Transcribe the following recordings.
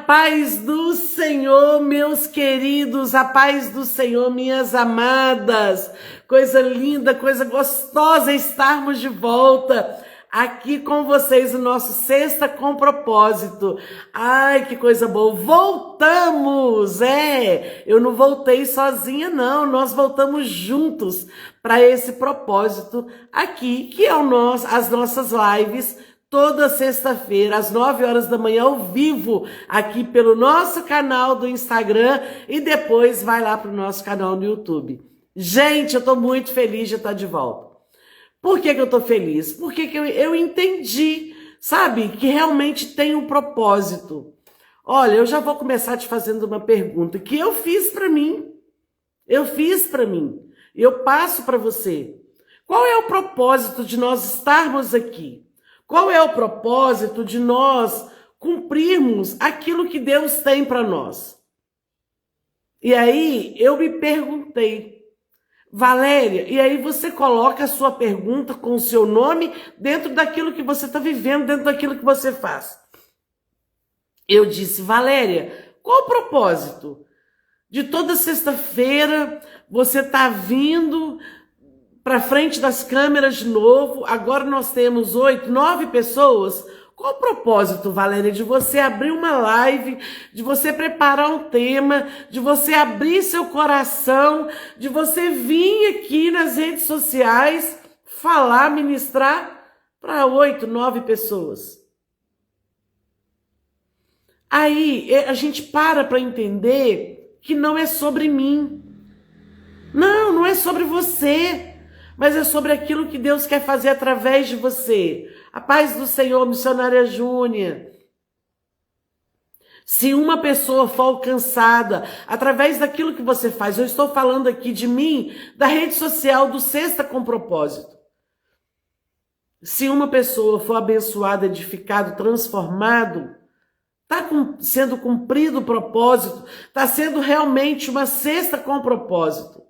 paz do Senhor, meus queridos, a paz do Senhor, minhas amadas. Coisa linda, coisa gostosa estarmos de volta aqui com vocês no nosso Sexta com Propósito. Ai, que coisa boa. Voltamos! Eu não voltei sozinha, não. Nós voltamos juntos para esse propósito aqui, que é as nossas lives toda sexta-feira, às 9 horas da manhã, ao vivo, aqui pelo nosso canal do Instagram e depois vai lá para o nosso canal no YouTube. Gente, eu estou muito feliz de estar de volta. Por que eu estou feliz? Porque eu entendi, sabe, que realmente tem um propósito. Olha, eu já vou começar te fazendo uma pergunta que eu fiz para mim. Eu passo para você. Qual é o propósito de nós estarmos aqui? Qual é o propósito de nós cumprirmos aquilo que Deus tem para nós? E aí eu me perguntei, Valéria, e aí você coloca a sua pergunta com o seu nome dentro daquilo que você está vivendo, dentro daquilo que você faz. Eu disse, Valéria, qual o propósito de toda sexta-feira você tá vindo para frente das câmeras de novo? Agora nós temos 8, 9 pessoas. Qual o propósito, Valéria, de você abrir uma live, de você preparar um tema, de você abrir seu coração, de você vir aqui nas redes sociais, falar, ministrar para 8, 9 pessoas? Aí a gente para entender que não é sobre mim. Não é sobre você, mas é sobre aquilo que Deus quer fazer através de você. A paz do Senhor, missionária Júnior. Se uma pessoa for alcançada através daquilo que você faz, eu estou falando aqui de mim, da rede social do Sexta com Propósito. Se uma pessoa for abençoada, edificado, transformado, está sendo cumprido o propósito, está sendo realmente uma Sexta com Propósito.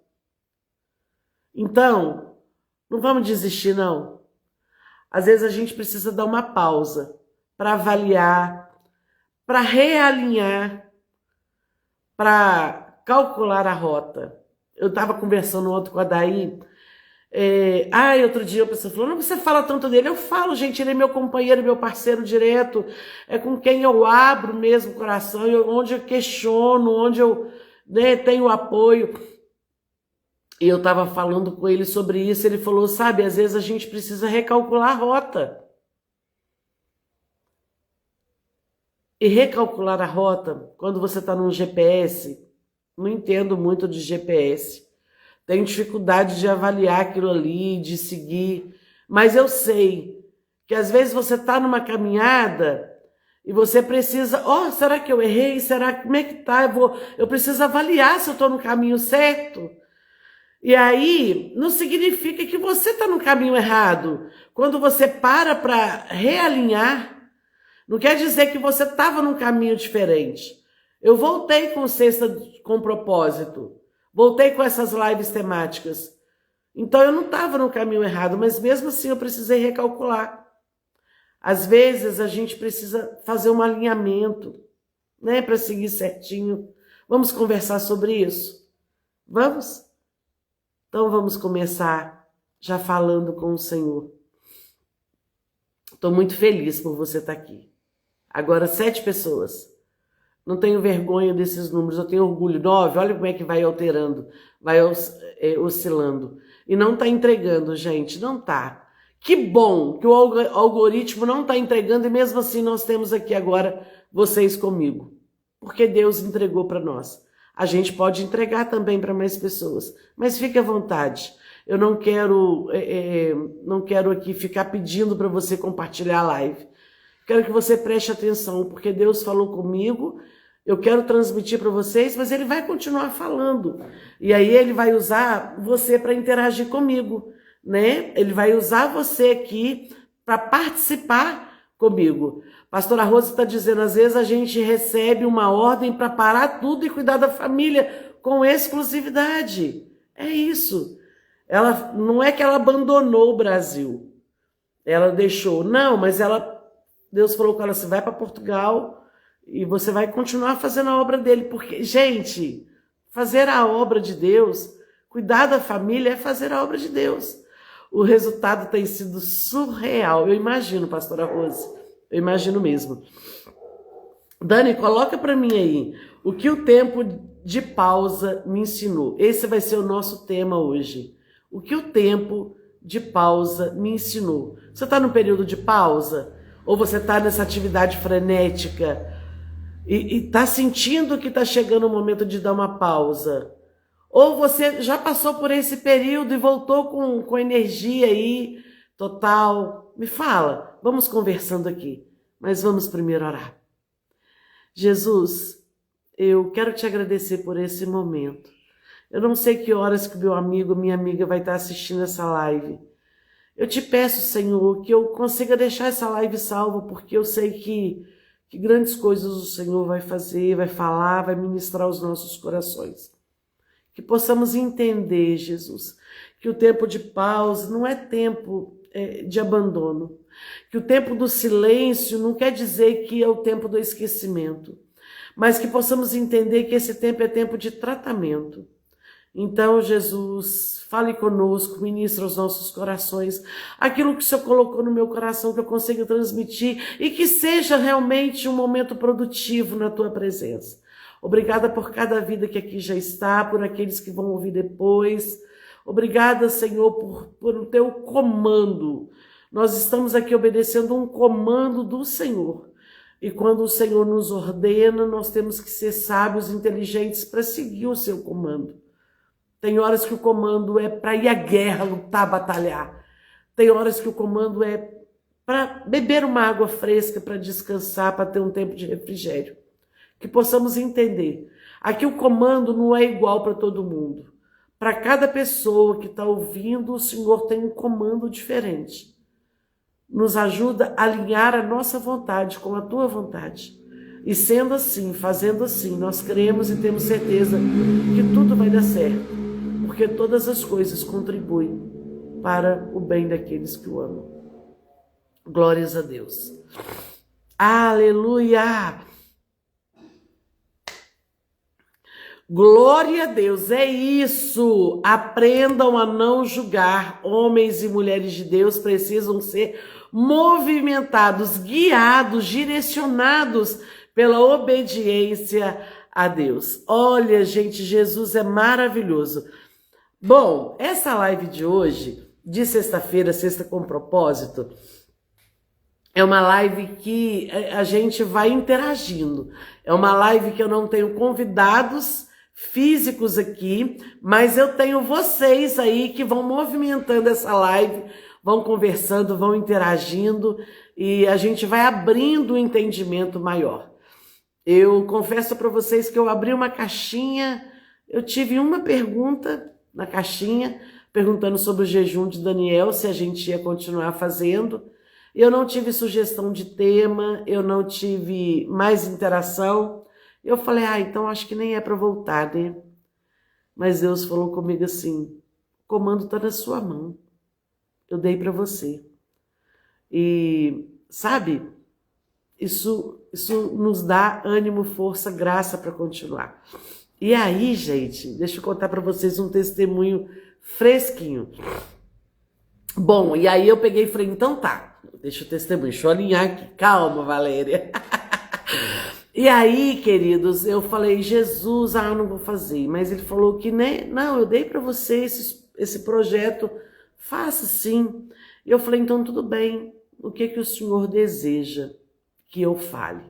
Então, não vamos desistir, não. Às vezes a gente precisa dar uma pausa para avaliar, para realinhar, para calcular a rota. Eu estava conversando ontem com a Daí. Outro dia a pessoa falou, não, você fala tanto dele. Eu falo, gente, ele é meu companheiro, meu parceiro direto, é com quem eu abro mesmo o coração, onde eu questiono, onde eu tenho apoio. E eu estava falando com ele sobre isso, ele falou, sabe, às vezes a gente precisa recalcular a rota. E recalcular a rota, quando você está num GPS, não entendo muito de GPS, tenho dificuldade de avaliar aquilo ali, de seguir, mas eu sei que às vezes você está numa caminhada e você precisa, será que eu errei? Como é que tá? Eu preciso avaliar se eu estou no caminho certo. E aí, não significa que você está no caminho errado. Quando você para realinhar, não quer dizer que você estava num caminho diferente. Eu voltei com o Sexta com Propósito. Voltei com essas lives temáticas. Então, eu não estava no caminho errado, mas mesmo assim eu precisei recalcular. Às vezes, a gente precisa fazer um alinhamento, né, para seguir certinho. Vamos conversar sobre isso? Vamos? Então vamos começar já falando com o Senhor. Estou muito feliz por você estar aqui. Agora 7 pessoas. Não tenho vergonha desses números, eu tenho orgulho. 9, olha como é que vai alterando, vai oscilando. E não está entregando, gente, não está. Que bom que o algoritmo não está entregando e mesmo assim nós temos aqui agora vocês comigo. Porque Deus entregou para nós. A gente pode entregar também para mais pessoas, mas fique à vontade. Eu não quero aqui ficar pedindo para você compartilhar a live. Quero que você preste atenção, porque Deus falou comigo, eu quero transmitir para vocês, mas Ele vai continuar falando. E aí Ele vai usar você para interagir comigo, né? Ele vai usar você aqui para participar comigo. Pastora Rosa está dizendo, às vezes a gente recebe uma ordem para parar tudo e cuidar da família com exclusividade. É isso. Ela não é que ela abandonou o Brasil. Ela deixou. Não, mas Deus falou com ela, você vai para Portugal E você vai continuar fazendo a obra dele, porque, gente, fazer a obra de Deus, cuidar da família é fazer a obra de Deus. O resultado tem sido surreal. Eu imagino, pastora Rose, eu imagino mesmo. Dani, coloca para mim aí, o que o tempo de pausa me ensinou. Esse vai ser o nosso tema hoje. O que o tempo de pausa me ensinou. Você está no período de pausa? Ou você está nessa atividade frenética e está sentindo que está chegando o momento de dar uma pausa? Ou você já passou por esse período e voltou com energia aí, total? Me fala, vamos conversando aqui, mas vamos primeiro orar. Jesus, eu quero te agradecer por esse momento. Eu não sei que horas que meu amigo, minha amiga vai estar assistindo essa live. Eu te peço, Senhor, que eu consiga deixar essa live salva, porque eu sei que grandes coisas o Senhor vai fazer, vai falar, vai ministrar os nossos corações. Que possamos entender, Jesus, que o tempo de pausa não é tempo de abandono. Que o tempo do silêncio não quer dizer que é o tempo do esquecimento, mas que possamos entender que esse tempo é tempo de tratamento. Então, Jesus, fale conosco, ministra os nossos corações, aquilo que o Senhor colocou no meu coração que eu consiga transmitir e que seja realmente um momento produtivo na tua presença. Obrigada por cada vida que aqui já está, por aqueles que vão ouvir depois. Obrigada, Senhor, por o teu comando. Nós estamos aqui obedecendo um comando do Senhor. E quando o Senhor nos ordena, nós temos que ser sábios e inteligentes para seguir o seu comando. Tem horas que o comando é para ir à guerra, lutar, batalhar. Tem horas que o comando é para beber uma água fresca, para descansar, para ter um tempo de refrigério. Que possamos entender. Aqui o comando não é igual para todo mundo. Para cada pessoa que está ouvindo, o Senhor tem um comando diferente. Nos ajuda a alinhar a nossa vontade com a tua vontade. E sendo assim, fazendo assim, nós cremos e temos certeza que tudo vai dar certo. Porque todas as coisas contribuem para o bem daqueles que o amam. Glórias a Deus. Aleluia! Glória a Deus, é isso. Aprendam a não julgar. Homens e mulheres de Deus precisam ser movimentados, guiados, direcionados pela obediência a Deus. Olha, gente, Jesus é maravilhoso. Bom, essa live de hoje, de sexta-feira, Sexta com Propósito, é uma live que a gente vai interagindo. É uma live que eu não tenho convidados físicos aqui, mas eu tenho vocês aí que vão movimentando essa live, vão conversando, vão interagindo e a gente vai abrindo um entendimento maior. Eu confesso para vocês que eu abri uma caixinha, eu tive uma pergunta na caixinha, perguntando sobre o jejum de Daniel, se a gente ia continuar fazendo. Eu não tive sugestão de tema, eu não tive mais interação. Eu falei, então acho que nem é para voltar, né? Mas Deus falou comigo assim, o comando está na sua mão. Eu dei para você. E, sabe, isso nos dá ânimo, força, graça para continuar. E aí, gente, deixa eu contar para vocês um testemunho fresquinho. Bom, e aí eu peguei e falei, então tá, deixa o testemunho, deixa eu alinhar aqui. Calma, Valéria. E aí, queridos, eu falei, Jesus, eu não vou fazer. Mas ele falou que, né, não, eu dei para você esse projeto, faça sim. E eu falei, então tudo bem, o que o Senhor deseja que eu fale?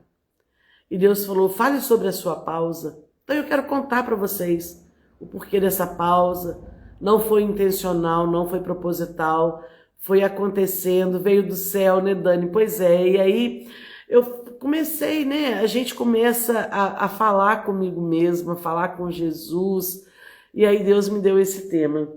E Deus falou, fale sobre a sua pausa. Então eu quero contar para vocês o porquê dessa pausa. Não foi intencional, não foi proposital, foi acontecendo, veio do céu, né, Dani? Pois é, e aí eu comecei, né, a gente começa a falar comigo mesma, a falar com Jesus, e aí Deus me deu esse tema.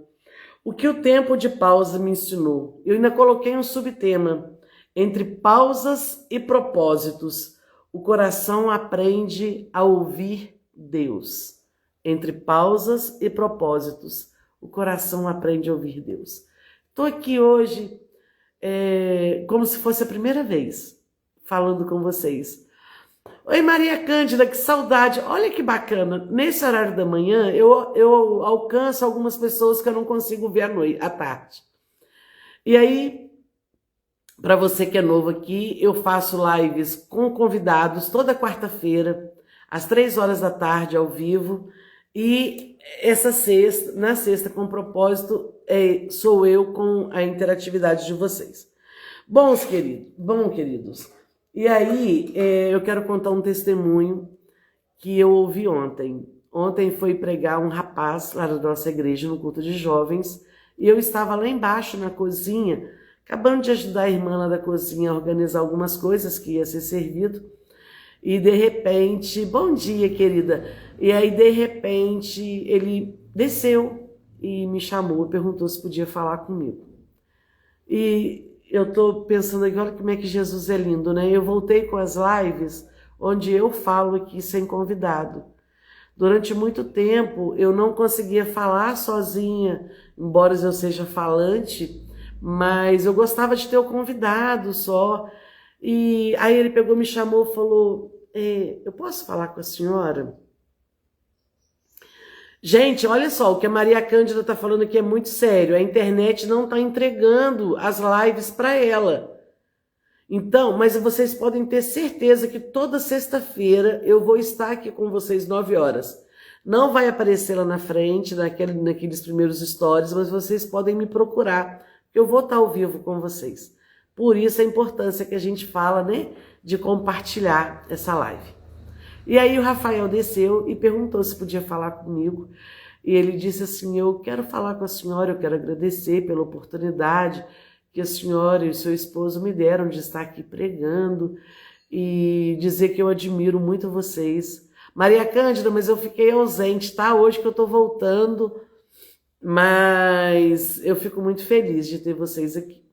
O que o tempo de pausa me ensinou? Eu ainda coloquei um subtema, entre pausas e propósitos, o coração aprende a ouvir Deus. Entre pausas e propósitos, o coração aprende a ouvir Deus. Estou aqui hoje como se fosse a primeira vez falando com vocês. Oi, Maria Cândida, que saudade. Olha que bacana. Nesse horário da manhã, eu alcanço algumas pessoas que eu não consigo ver à tarde. E aí, para você que é novo aqui, eu faço lives com convidados toda quarta-feira, às 3 horas da tarde, ao vivo. E na sexta, com propósito, sou eu com a interatividade de vocês. Bom, queridos, e aí eu quero contar um testemunho que eu ouvi ontem. Ontem foi pregar um rapaz lá da nossa igreja, no culto de jovens, e eu estava lá embaixo na cozinha, acabando de ajudar a irmã lá da cozinha a organizar algumas coisas que ia ser servido, e de repente, bom dia, querida, e aí de repente ele desceu e me chamou, perguntou se podia falar comigo. E eu tô pensando aqui, olha como é que Jesus é lindo, né? Eu voltei com as lives onde eu falo aqui sem convidado. Durante muito tempo eu não conseguia falar sozinha, embora eu seja falante, mas eu gostava de ter o convidado só. E aí ele pegou, me chamou, falou: eu posso falar com a senhora? Gente, olha só, o que a Maria Cândida está falando aqui é muito sério. A internet não está entregando as lives para ela. Então, mas vocês podem ter certeza que toda sexta-feira eu vou estar aqui com vocês 9 horas. Não vai aparecer lá na frente, naqueles primeiros stories, mas vocês podem me procurar, que eu vou estar ao vivo com vocês. Por isso a importância que a gente fala, né, de compartilhar essa live. E aí o Rafael desceu e perguntou se podia falar comigo. E ele disse assim: eu quero falar com a senhora, eu quero agradecer pela oportunidade que a senhora e o seu esposo me deram de estar aqui pregando e dizer que eu admiro muito vocês. Maria Cândida, mas eu fiquei ausente, tá? Hoje que eu tô voltando, mas eu fico muito feliz de ter vocês aqui.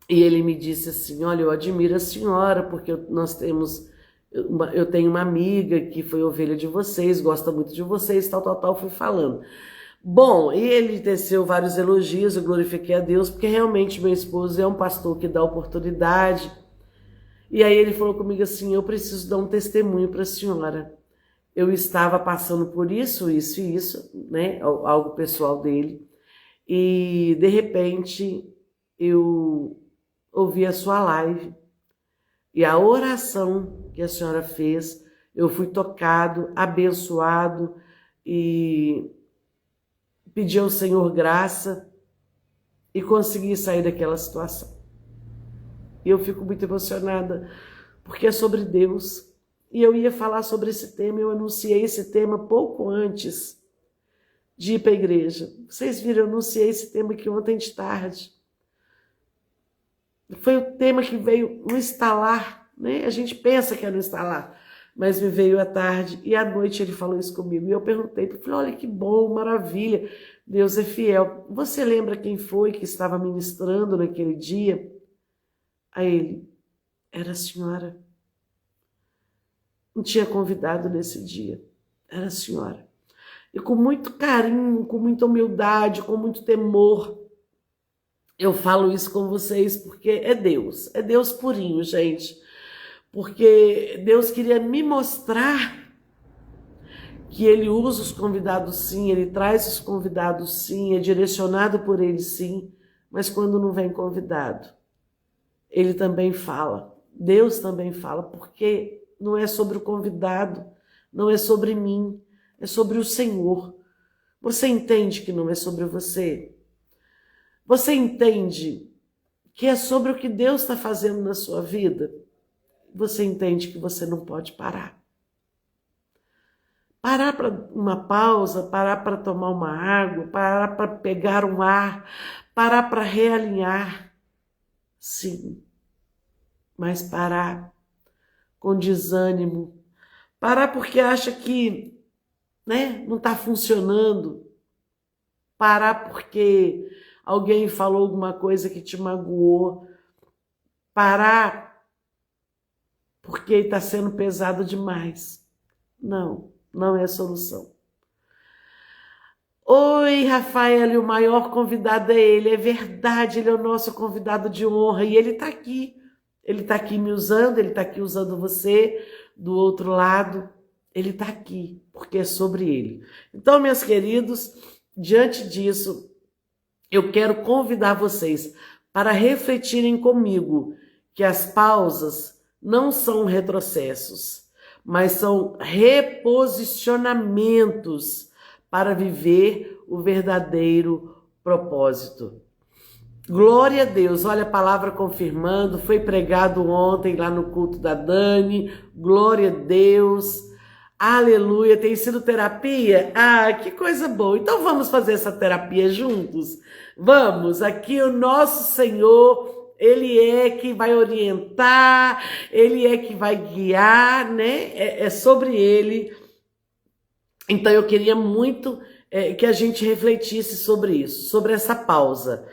E ele me disse assim: olha, eu admiro a senhora porque eu tenho uma amiga que foi ovelha de vocês, gosta muito de vocês, tal, fui falando. Bom, e ele teceu vários elogios, eu glorifiquei a Deus, porque realmente meu esposo é um pastor que dá oportunidade. E aí ele falou comigo assim: eu preciso dar um testemunho para a senhora. Eu estava passando por isso, né, algo pessoal dele, e de repente eu ouvi a sua live, e a oração que a senhora fez, eu fui tocado, abençoado e pedi ao Senhor graça e consegui sair daquela situação. E eu fico muito emocionada porque é sobre Deus. E eu ia falar sobre esse tema, eu anunciei esse tema pouco antes de ir para a igreja. Vocês viram, eu anunciei esse tema aqui ontem de tarde. Foi o tema que veio no estalar, né? A gente pensa que é no estalar, mas me veio à tarde e à noite ele falou isso comigo. E eu perguntei, falei: olha que bom, maravilha, Deus é fiel. Você lembra quem foi que estava ministrando naquele dia? Aí ele: era a senhora. Não tinha convidado nesse dia, era a senhora. E com muito carinho, com muita humildade, com muito temor, eu falo isso com vocês porque é Deus purinho, gente. Porque Deus queria me mostrar que Ele usa os convidados sim, Ele traz os convidados sim, é direcionado por Ele sim, mas quando não vem convidado, Ele também fala, Deus também fala, porque não é sobre o convidado, não é sobre mim, é sobre o Senhor. Você entende que não é sobre você? Você entende que é sobre o que Deus está fazendo na sua vida? Você entende que você não pode parar. Parar para uma pausa, parar para tomar uma água, parar para pegar um ar, parar para realinhar. Sim, mas parar com desânimo. Parar porque acha que, né, não está funcionando. Parar porque alguém falou alguma coisa que te magoou. Parar porque está sendo pesado demais. Não, não é a solução. Oi, Rafael, o maior convidado é ele. É verdade, ele é o nosso convidado de honra e ele está aqui. Ele está aqui me usando, Ele está aqui usando você do outro lado. Ele está aqui, porque é sobre Ele. Então, meus queridos, diante disso, eu quero convidar vocês para refletirem comigo que as pausas não são retrocessos, mas são reposicionamentos para viver o verdadeiro propósito. Glória a Deus, olha a palavra confirmando, foi pregado ontem lá no culto da Dani, glória a Deus, aleluia, tem sido terapia? Ah, que coisa boa, então vamos fazer essa terapia juntos? Vamos, aqui o nosso Senhor, Ele é que vai orientar, Ele é que vai guiar, né? É sobre Ele. Então eu queria muito que a gente refletisse sobre isso, sobre essa pausa.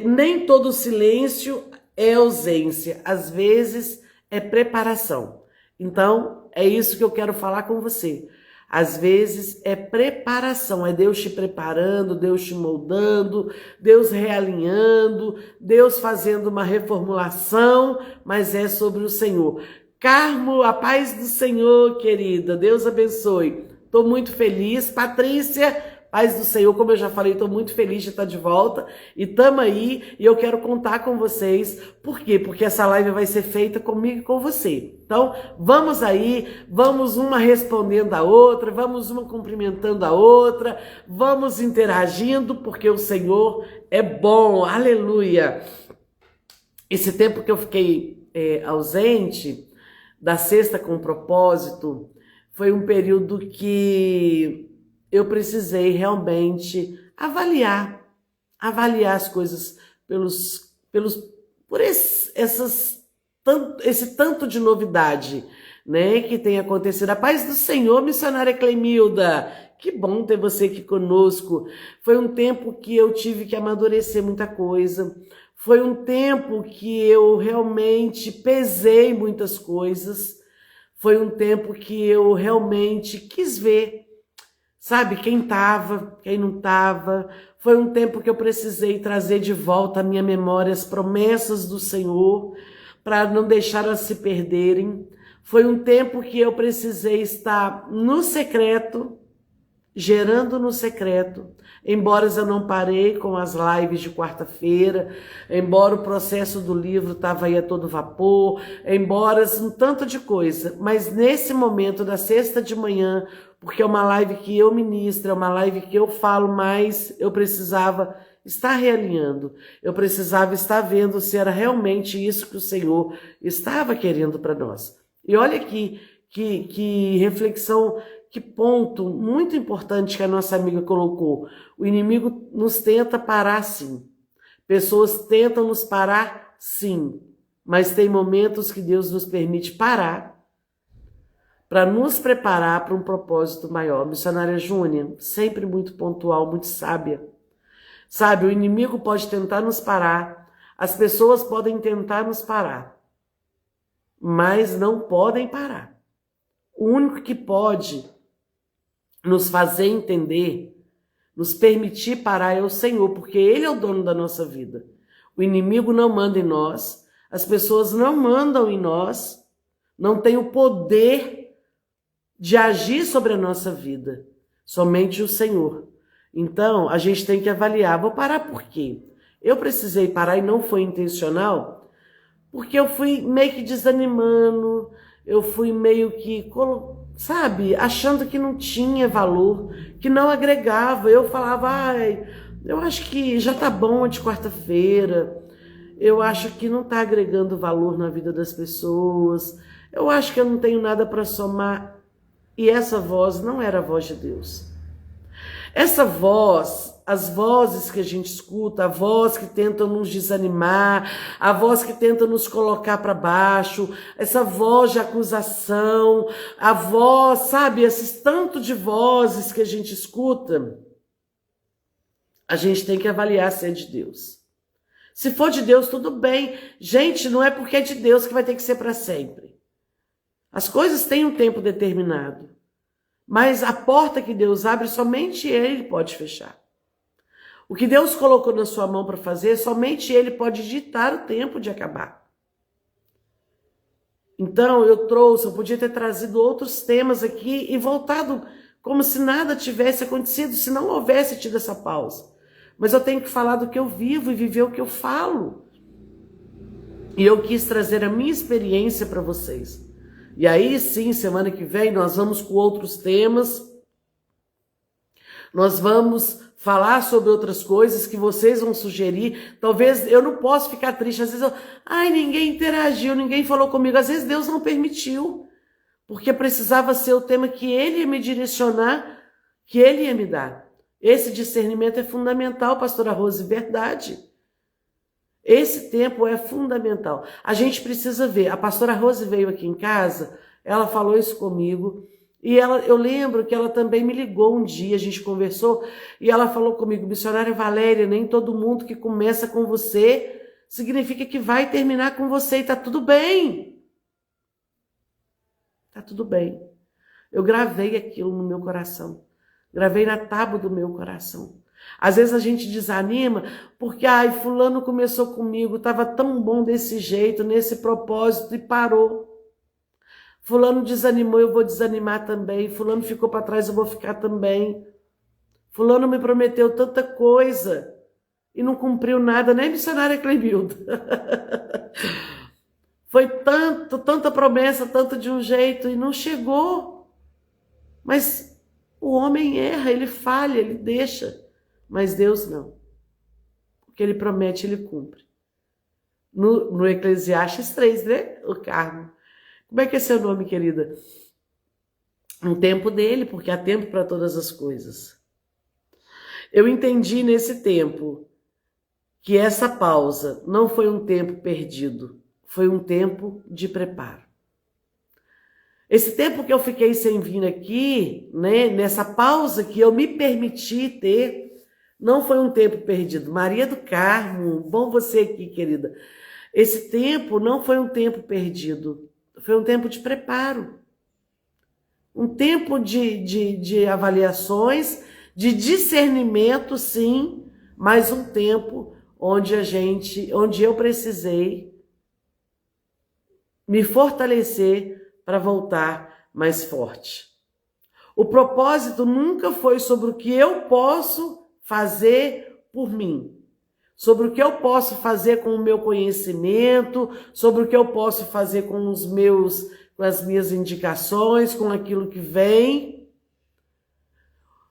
Nem todo silêncio é ausência, às vezes é preparação. Então é isso que eu quero falar com você. Às vezes é preparação, é Deus te preparando, Deus te moldando, Deus realinhando, Deus fazendo uma reformulação, mas é sobre o Senhor. Carmo, a paz do Senhor, querida, Deus abençoe. Estou muito feliz. Patrícia, paz do Senhor, como eu já falei, estou muito feliz de estar de volta. E estamos aí, e eu quero contar com vocês. Por quê? Porque essa live vai ser feita comigo e com você. Então, vamos aí, vamos uma respondendo a outra, vamos uma cumprimentando a outra, vamos interagindo, porque o Senhor é bom. Aleluia! Esse tempo que eu fiquei ausente, da Sexta com Propósito, foi um período que eu precisei realmente avaliar as coisas por esse tanto de novidade, né, que tem acontecido. A paz do Senhor, missionária Clemilda, que bom ter você aqui conosco. Foi um tempo que eu tive que amadurecer muita coisa. Foi um tempo que eu realmente pesei muitas coisas. Foi um tempo que eu realmente quis ver, sabe, quem estava, quem não estava. Foi um tempo que eu precisei trazer de volta à minha memória as promessas do Senhor, para não deixar elas se perderem. Foi um tempo que eu precisei estar no secreto, gerando no secreto, embora eu não parei com as lives de quarta-feira, embora o processo do livro estava aí a todo vapor, embora um tanto de coisa, mas nesse momento da sexta de manhã, porque é uma live que eu ministro, é uma live que eu falo mais, eu precisava estar realinhando, eu precisava estar vendo se era realmente isso que o Senhor estava querendo para nós. E olha aqui, que reflexão, que ponto muito importante que a nossa amiga colocou. O inimigo nos tenta parar, sim. Pessoas tentam nos parar, sim. Mas tem momentos que Deus nos permite parar para nos preparar para um propósito maior. Missionária Júnia, sempre muito pontual, muito sábia. Sabe, o inimigo pode tentar nos parar, as pessoas podem tentar nos parar, mas não podem parar. O único que pode nos fazer entender, nos permitir parar é o Senhor, porque Ele é o dono da nossa vida. O inimigo não manda em nós, as pessoas não mandam em nós, não tem o poder de agir sobre a nossa vida, somente o Senhor. Então, a gente tem que avaliar, vou parar por quê? Eu precisei parar e não foi intencional, porque eu fui meio que desanimando, eu fui meio que, sabe, achando que não tinha valor, que não agregava. Eu falava, eu acho que já tá bom de quarta-feira, eu acho que não tá agregando valor na vida das pessoas, eu acho que eu não tenho nada para somar. E essa voz não era a voz de Deus. Essa voz, as vozes que a gente escuta, a voz que tenta nos desanimar, a voz que tenta nos colocar para baixo, essa voz de acusação, a voz, sabe, esses tanto de vozes que a gente escuta, a gente tem que avaliar se é de Deus. Se for de Deus, tudo bem. Gente, não é porque é de Deus que vai ter que ser para sempre. As coisas têm um tempo determinado. Mas a porta que Deus abre, somente Ele pode fechar. O que Deus colocou na sua mão para fazer, somente Ele pode ditar o tempo de acabar. Então, eu podia ter trazido outros temas aqui e voltado como se nada tivesse acontecido, se não houvesse tido essa pausa. Mas eu tenho que falar do que eu vivo e viver o que eu falo. E eu quis trazer a minha experiência para vocês. E aí sim, semana que vem, nós vamos com outros temas. Nós vamos falar sobre outras coisas que vocês vão sugerir. Talvez eu não possa ficar triste. Às vezes ninguém interagiu, ninguém falou comigo. Às vezes Deus não permitiu. Porque precisava ser o tema que Ele ia me direcionar, que Ele ia me dar. Esse discernimento é fundamental, pastora Rose, verdade. Esse tempo é fundamental. A gente precisa ver. A pastora Rose veio aqui em casa, ela falou isso comigo. E eu lembro que ela também me ligou um dia, a gente conversou, e ela falou comigo, missionária Valéria, nem todo mundo que começa com você significa que vai terminar com você, e tá tudo bem. Tá tudo bem. Eu gravei aquilo no meu coração. Gravei na tábua do meu coração. Às vezes a gente desanima porque, fulano começou comigo, estava tão bom desse jeito, nesse propósito, e parou. Fulano desanimou, eu vou desanimar também. Fulano ficou para trás, eu vou ficar também. Fulano me prometeu tanta coisa e não cumpriu nada, nem missionária Clemilda. Foi tanta promessa, tanto de um jeito e não chegou. Mas o homem erra, ele falha, ele deixa. Mas Deus não. O que Ele promete, Ele cumpre. No Eclesiastes 3, né? O Carmo. Como é que é seu nome, querida? Um tempo dele, porque há tempo para todas as coisas. Eu entendi nesse tempo que essa pausa não foi um tempo perdido, foi um tempo de preparo. Esse tempo que eu fiquei sem vir aqui, né, nessa pausa que eu me permiti ter, não foi um tempo perdido. Maria do Carmo, bom você aqui, querida. Esse tempo não foi um tempo perdido, foi um tempo de preparo. Um tempo de avaliações, de discernimento, sim, mas um tempo onde eu precisei me fortalecer para voltar mais forte. O propósito nunca foi sobre o que eu posso fazer por mim, sobre o que eu posso fazer com o meu conhecimento, sobre o que eu posso fazer com as minhas indicações, com aquilo que vem.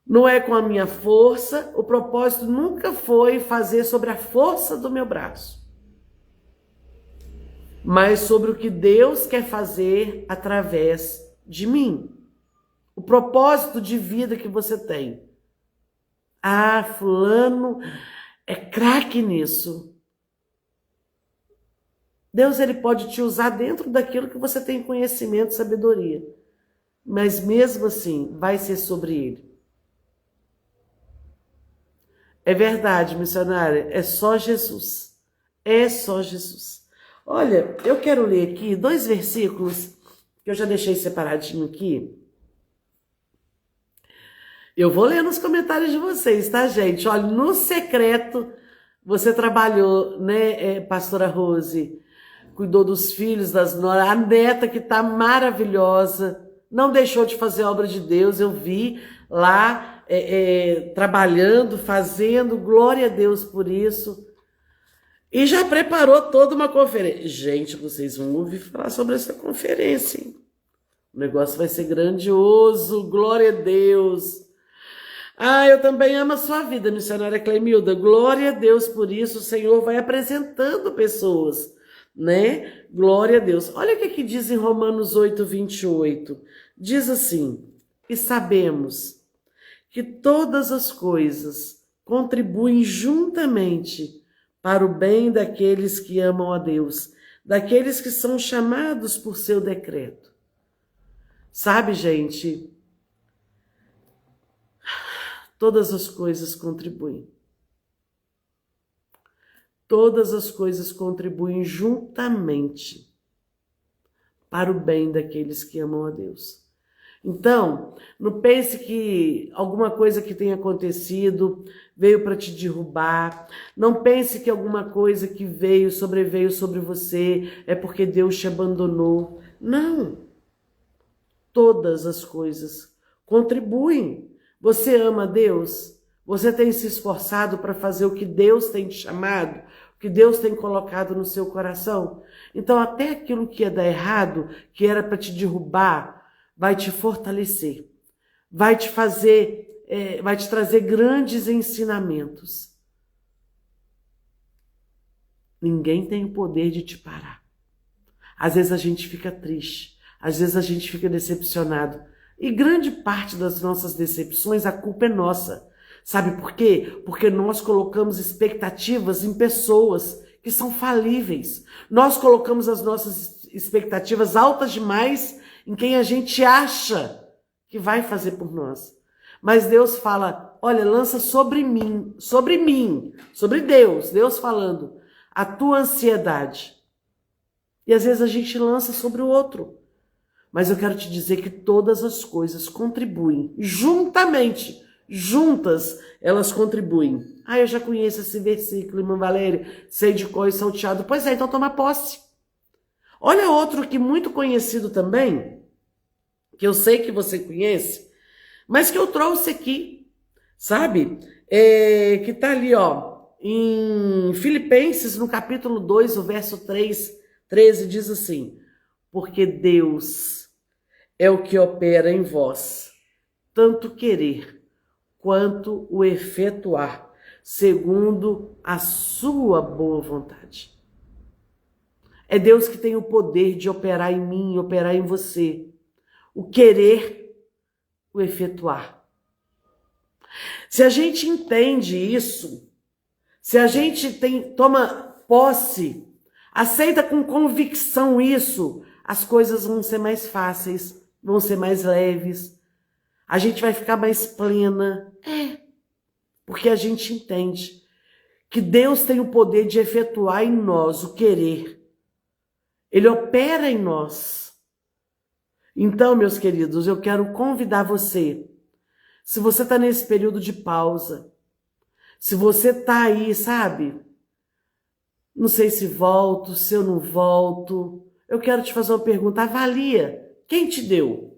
Não é com a minha força. O propósito nunca foi fazer sobre a força do meu braço, mas sobre o que Deus quer fazer através de mim. O propósito de vida que você tem. Fulano é craque nisso. Deus, ele pode te usar dentro daquilo que você tem conhecimento, sabedoria. Mas mesmo assim, vai ser sobre ele. É verdade, missionária, é só Jesus. É só Jesus. Olha, eu quero ler aqui 2 versículos que eu já deixei separadinho aqui. Eu vou ler nos comentários de vocês, tá, gente? Olha, no secreto, você trabalhou, né, pastora Rose? Cuidou dos filhos, das noras, a neta que tá maravilhosa, não deixou de fazer a obra de Deus, eu vi lá trabalhando, fazendo, glória a Deus por isso. E já preparou toda uma conferência. Gente, vocês vão ouvir falar sobre essa conferência, hein? O negócio vai ser grandioso, glória a Deus. Eu também amo a sua vida, missionária Clemilda. Glória a Deus por isso. O Senhor vai apresentando pessoas, né? Glória a Deus. Olha o que aqui diz em Romanos 8, 28. Diz assim: e sabemos que todas as coisas contribuem juntamente para o bem daqueles que amam a Deus, daqueles que são chamados por seu decreto. Sabe, gente? Todas as coisas contribuem. Todas as coisas contribuem juntamente para o bem daqueles que amam a Deus. Então, não pense que alguma coisa que tenha acontecido veio para te derrubar. Não pense que alguma coisa que sobreveio sobre você é porque Deus te abandonou. Não. Todas as coisas contribuem. Você ama Deus? Você tem se esforçado para fazer o que Deus tem te chamado? O que Deus tem colocado no seu coração? Então até aquilo que ia dar errado, que era para te derrubar, vai te fortalecer. Vai te fazer, vai te trazer grandes ensinamentos. Ninguém tem o poder de te parar. Às vezes a gente fica triste, às vezes a gente fica decepcionado. E grande parte das nossas decepções, a culpa é nossa. Sabe por quê? Porque nós colocamos expectativas em pessoas que são falíveis. Nós colocamos as nossas expectativas altas demais em quem a gente acha que vai fazer por nós. Mas Deus fala, olha, lança sobre mim, sobre Deus, Deus falando, a tua ansiedade. E às vezes a gente lança sobre o outro. Mas eu quero te dizer que todas as coisas contribuem, juntamente, juntas, elas contribuem. Ah, eu já conheço esse versículo, irmã Valéria, sei de cor e salteado. Pois é, então toma posse. Olha outro que muito conhecido também, que eu sei que você conhece, mas que eu trouxe aqui, sabe? Que tá ali, ó, em Filipenses, no capítulo 2, o verso 13, diz assim, porque Deus é o que opera em vós, tanto querer quanto o efetuar, segundo a sua boa vontade. É Deus que tem o poder de operar em mim, operar em você. O querer, o efetuar. Se a gente entende isso, se a gente toma posse, aceita com convicção isso, as coisas vão ser mais fáceis, vão ser mais leves, a gente vai ficar mais plena. Porque a gente entende que Deus tem o poder de efetuar em nós o querer. Ele opera em nós. Então, meus queridos, eu quero convidar você, se você está nesse período de pausa, se você está aí, sabe, não sei se volto, se eu não volto, eu quero te fazer uma pergunta, avalia, quem te deu?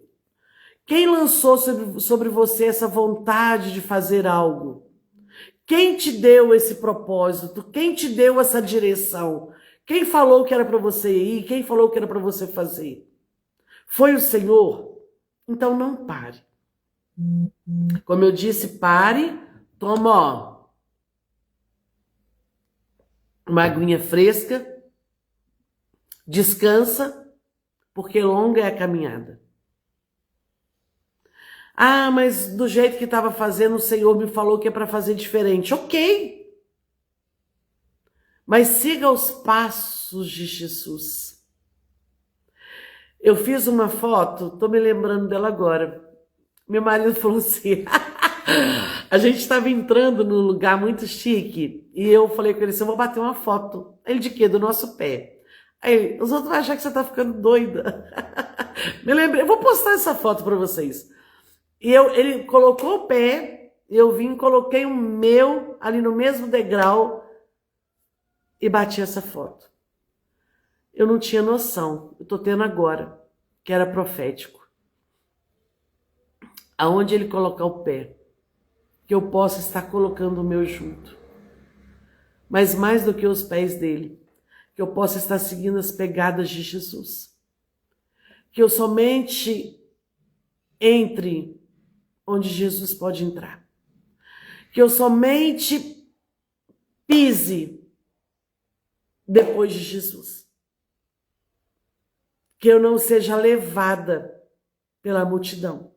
Quem lançou sobre você essa vontade de fazer algo? Quem te deu esse propósito? Quem te deu essa direção? Quem falou que era para você ir? Quem falou que era para você fazer? Foi o Senhor? Então não pare. Como eu disse, pare, toma, ó, uma aguinha fresca, descansa, porque longa é a caminhada. Ah, mas do jeito que estava fazendo, o Senhor me falou que é para fazer diferente. Ok. Mas siga os passos de Jesus. Eu fiz uma foto, estou me lembrando dela agora. Meu marido falou assim, a gente estava entrando num lugar muito chique, e eu falei com ele assim, eu vou bater uma foto. Ele de quê? Do nosso pé. Aí, os outros vão achar que você está ficando doida. Me lembrei, eu vou postar essa foto para vocês. E ele colocou o pé, eu vim, coloquei o meu ali no mesmo degrau e bati essa foto. Eu não tinha noção, eu tô tendo agora, que era profético. Aonde ele colocar o pé, que eu possa estar colocando o meu junto. Mas mais do que os pés dele, que eu possa estar seguindo as pegadas de Jesus. Que eu somente entre onde Jesus pode entrar. Que eu somente pise depois de Jesus. Que eu não seja levada pela multidão.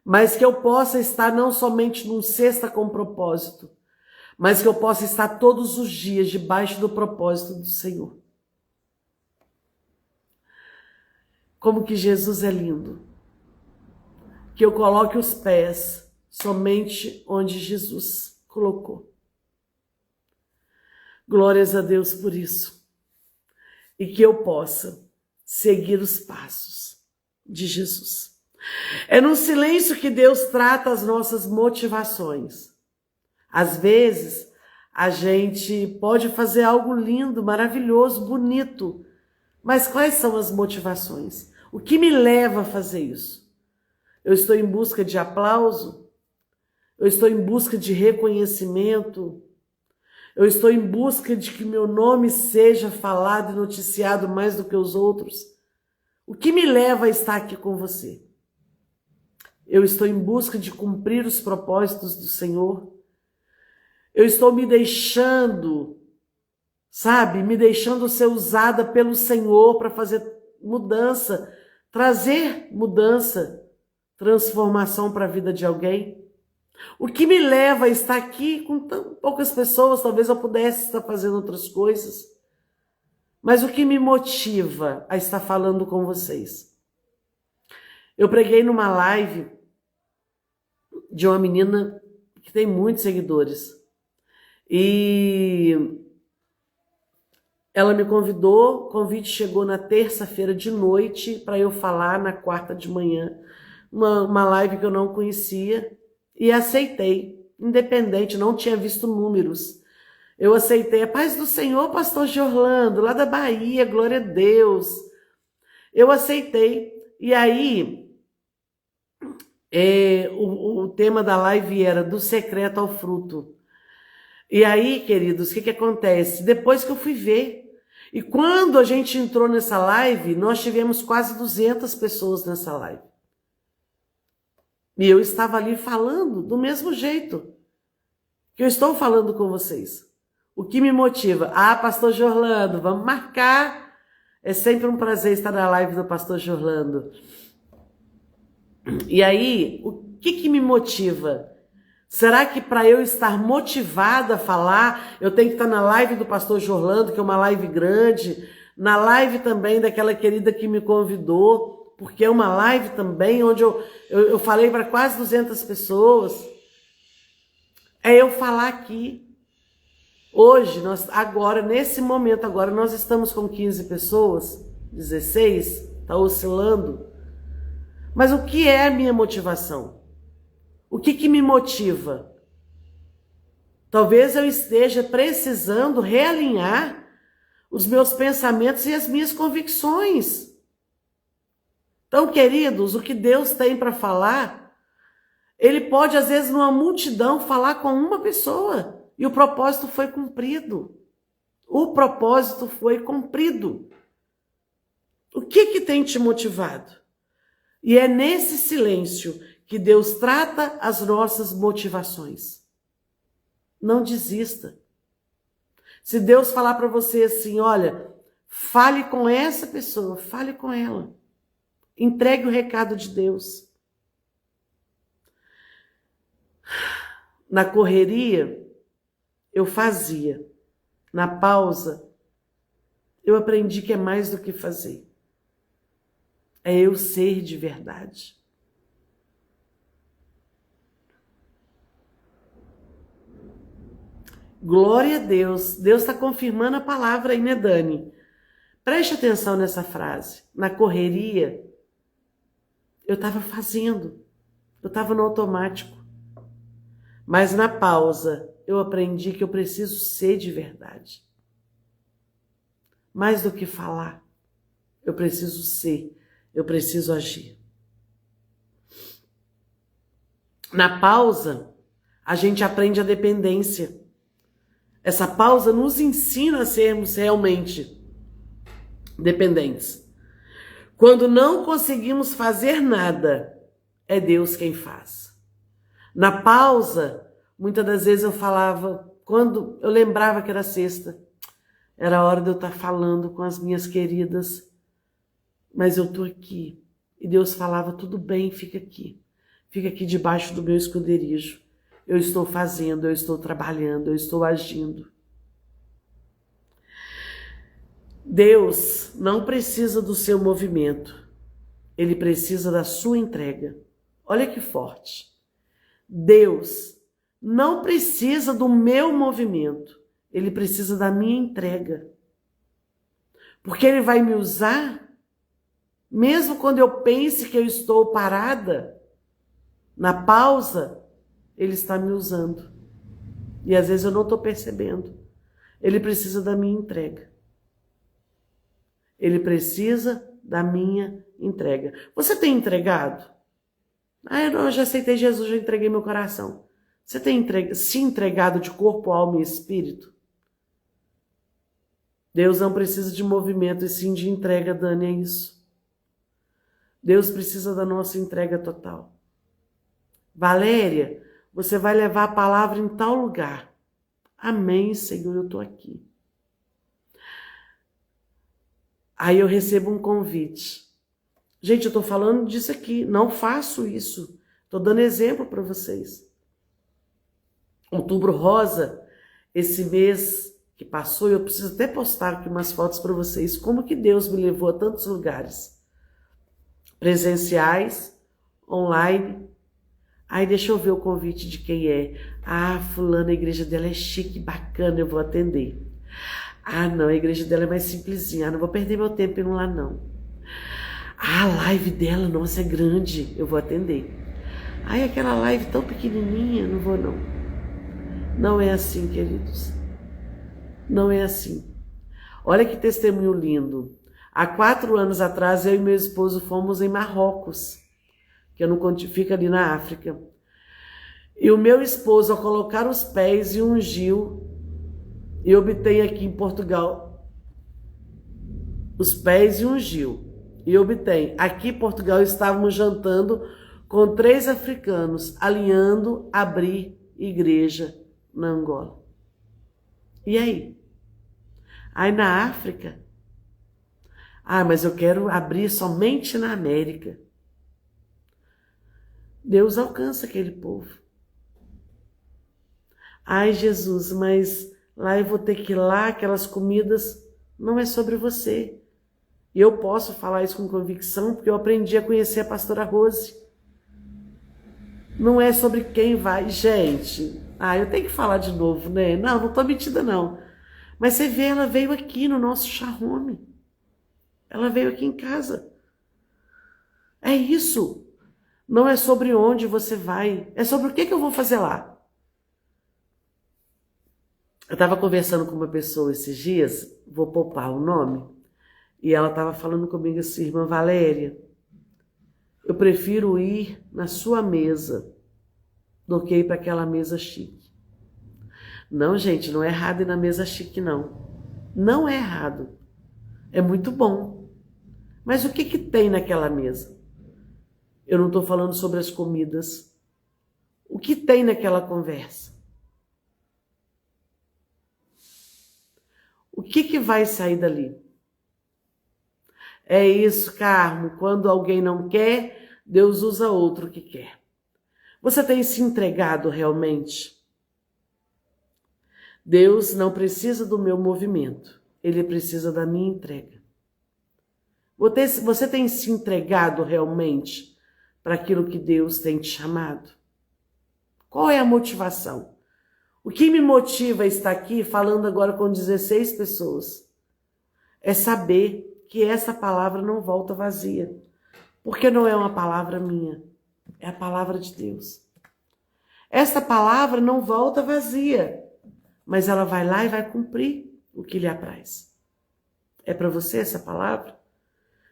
Mas que eu possa estar não somente num cesta com propósito, mas que eu possa estar todos os dias debaixo do propósito do Senhor. Como que Jesus é lindo. Que eu coloque os pés somente onde Jesus colocou. Glórias a Deus por isso. E que eu possa seguir os passos de Jesus. É no silêncio que Deus trata as nossas motivações. Às vezes, a gente pode fazer algo lindo, maravilhoso, bonito, Mas quais são as motivações? O que me leva a fazer isso? Eu estou em busca de aplauso? Eu estou em busca de reconhecimento? Eu estou em busca de que meu nome seja falado e noticiado mais do que os outros? O que me leva a estar aqui com você? Eu estou em busca de cumprir os propósitos do Senhor? Eu estou me deixando, sabe, me deixando ser usada pelo Senhor para fazer mudança, trazer mudança, transformação para a vida de alguém? O que me leva a estar aqui com tão poucas pessoas? Talvez eu pudesse estar fazendo outras coisas. Mas o que me motiva a estar falando com vocês? Eu preguei numa live de uma menina que tem muitos seguidores. E ela me convidou, o convite chegou na terça-feira de noite para eu falar na quarta de manhã, uma live que eu não conhecia, e aceitei, independente, não tinha visto números. Eu aceitei, a paz do Senhor, pastor Jorlando, lá da Bahia, glória a Deus. Eu aceitei, e aí o tema da live era do secreto ao fruto. E aí, queridos, o que acontece? Depois que eu fui ver, e quando a gente entrou nessa live, nós tivemos quase 200 pessoas nessa live. E eu estava ali falando do mesmo jeito que eu estou falando com vocês. O que me motiva? Ah, pastor Jorlando, vamos marcar. É sempre um prazer estar na live do pastor Jorlando. E aí, o que me motiva? Será que para eu estar motivada a falar, eu tenho que estar na live do pastor Jorlando, que é uma live grande, na live também daquela querida que me convidou, porque é uma live também onde eu falei para quase 200 pessoas. É eu falar aqui. Hoje, agora, nesse momento, agora nós estamos com 15 pessoas, 16, está oscilando. Mas o que é a minha motivação? O que me motiva? Talvez eu esteja precisando realinhar os meus pensamentos e as minhas convicções. Então, queridos, o que Deus tem para falar, Ele pode, às vezes, numa multidão, falar com uma pessoa e o propósito foi cumprido. O propósito foi cumprido. O que tem te motivado? E é nesse silêncio que Deus trata as nossas motivações. Não desista. Se Deus falar para você assim, olha, fale com essa pessoa, fale com ela. Entregue o recado de Deus. Na correria, eu fazia. Na pausa, eu aprendi que é mais do que fazer. É eu ser de verdade. Glória a Deus. Deus está confirmando a palavra aí, né, Dani? Preste atenção nessa frase. Na correria, eu estava fazendo. Eu estava no automático. Mas na pausa, eu aprendi que eu preciso ser de verdade. Mais do que falar, eu preciso ser. Eu preciso agir. Na pausa, a gente aprende a dependência. Essa pausa nos ensina a sermos realmente dependentes. Quando não conseguimos fazer nada, é Deus quem faz. Na pausa, muitas das vezes eu falava, quando eu lembrava que era sexta, era a hora de eu estar falando com as minhas queridas, mas eu estou aqui. E Deus falava, tudo bem, fica aqui debaixo do meu esconderijo. Eu estou fazendo, eu estou trabalhando, eu estou agindo. Deus não precisa do seu movimento. Ele precisa da sua entrega. Olha que forte. Deus não precisa do meu movimento. Ele precisa da minha entrega. Porque Ele vai me usar, mesmo quando eu pense que eu estou parada, na pausa, Ele está me usando. E às vezes eu não estou percebendo. Ele precisa da minha entrega. Ele precisa da minha entrega. Você tem entregado? Eu já aceitei Jesus, já entreguei meu coração. Você tem se entregado de corpo, alma e espírito? Deus não precisa de movimento, e sim de entrega, Dani, é isso. Deus precisa da nossa entrega total. Valéria, você vai levar a palavra em tal lugar. Amém, Senhor, eu estou aqui. Aí eu recebo um convite. Gente, eu estou falando disso aqui, não faço isso. Estou dando exemplo para vocês. Outubro Rosa, esse mês que passou, eu preciso até postar aqui umas fotos para vocês, como que Deus me levou a tantos lugares. Presenciais, online. Aí deixa eu ver o convite de quem é. Fulana, a igreja dela é chique, bacana, eu vou atender. Não, a igreja dela é mais simplesinha. Não vou perder meu tempo indo lá, não. A live dela, nossa, é grande, eu vou atender. Aquela live tão pequenininha, não vou, não. Não é assim, queridos. Não é assim. Olha que testemunho lindo. Há 4 anos atrás, eu e meu esposo fomos em Marrocos, que eu não fica ali na África. E o meu esposo, ao colocar os pés e ungiu, e obtém aqui em Portugal, os pés e ungiu, e obtém. Aqui em Portugal estávamos jantando com 3 africanos, alinhando abrir igreja na Angola. E aí? Aí na África, mas eu quero abrir somente na América. Deus alcança aquele povo. Jesus, mas lá eu vou ter que ir lá, aquelas comidas, não é sobre você. E eu posso falar isso com convicção, porque eu aprendi a conhecer a pastora Rose. Não é sobre quem vai. Gente, eu tenho que falar de novo, né? Não tô metida, não. Mas você vê, ela veio aqui no nosso charrome. Ela veio aqui em casa. É isso. Não é sobre onde você vai. É sobre o que eu vou fazer lá. Eu estava conversando com uma pessoa esses dias, vou poupar o nome, e ela estava falando comigo assim, irmã Valéria, eu prefiro ir na sua mesa do que ir para aquela mesa chique. Não, gente, não é errado ir na mesa chique, não. Não é errado. É muito bom. Mas o que tem naquela mesa? Eu não estou falando sobre as comidas. O que tem naquela conversa? O que vai sair dali? É isso, Carmo. Quando alguém não quer, Deus usa outro que quer. Você tem se entregado realmente? Deus não precisa do meu movimento. Ele precisa da minha entrega. Você tem se entregado realmente para aquilo que Deus tem te chamado? Qual é a motivação? O que me motiva a estar aqui falando agora com 16 pessoas é saber que essa palavra não volta vazia, porque não é uma palavra minha, é a palavra de Deus. Essa palavra não volta vazia, mas ela vai lá e vai cumprir o que lhe apraz. É para você essa palavra?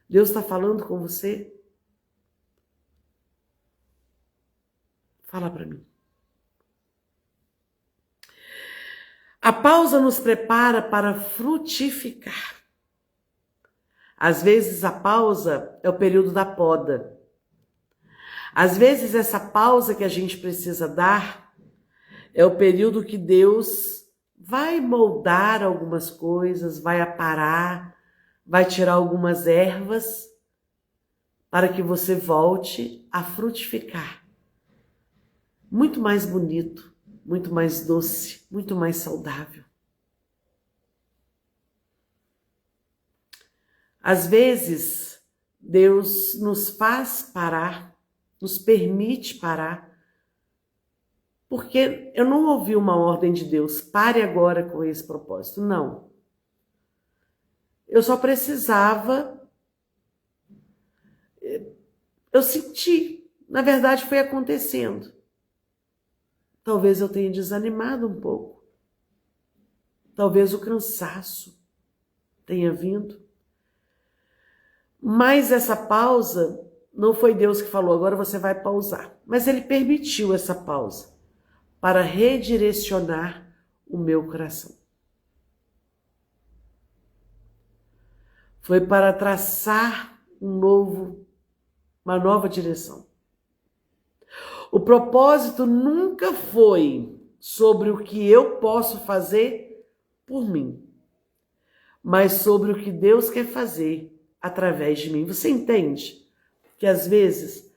Deus está falando com você? Fala para mim. A pausa nos prepara para frutificar. Às vezes a pausa é o período da poda. Às vezes essa pausa que a gente precisa dar é o período que Deus vai moldar algumas coisas, vai aparar, vai tirar algumas ervas para que você volte a frutificar. Muito mais bonito, muito mais doce, muito mais saudável. Às vezes, Deus nos faz parar, nos permite parar, porque eu não ouvi uma ordem de Deus, pare agora com esse propósito. Não. Eu só precisava, eu senti, na verdade foi acontecendo. Talvez eu tenha desanimado um pouco. Talvez o cansaço tenha vindo. Mas essa pausa não foi Deus que falou, agora você vai pausar. Mas Ele permitiu essa pausa para redirecionar o meu coração. Foi para traçar uma nova direção. O propósito nunca foi sobre o que eu posso fazer por mim, mas sobre o que Deus quer fazer através de mim. Você entende que às vezes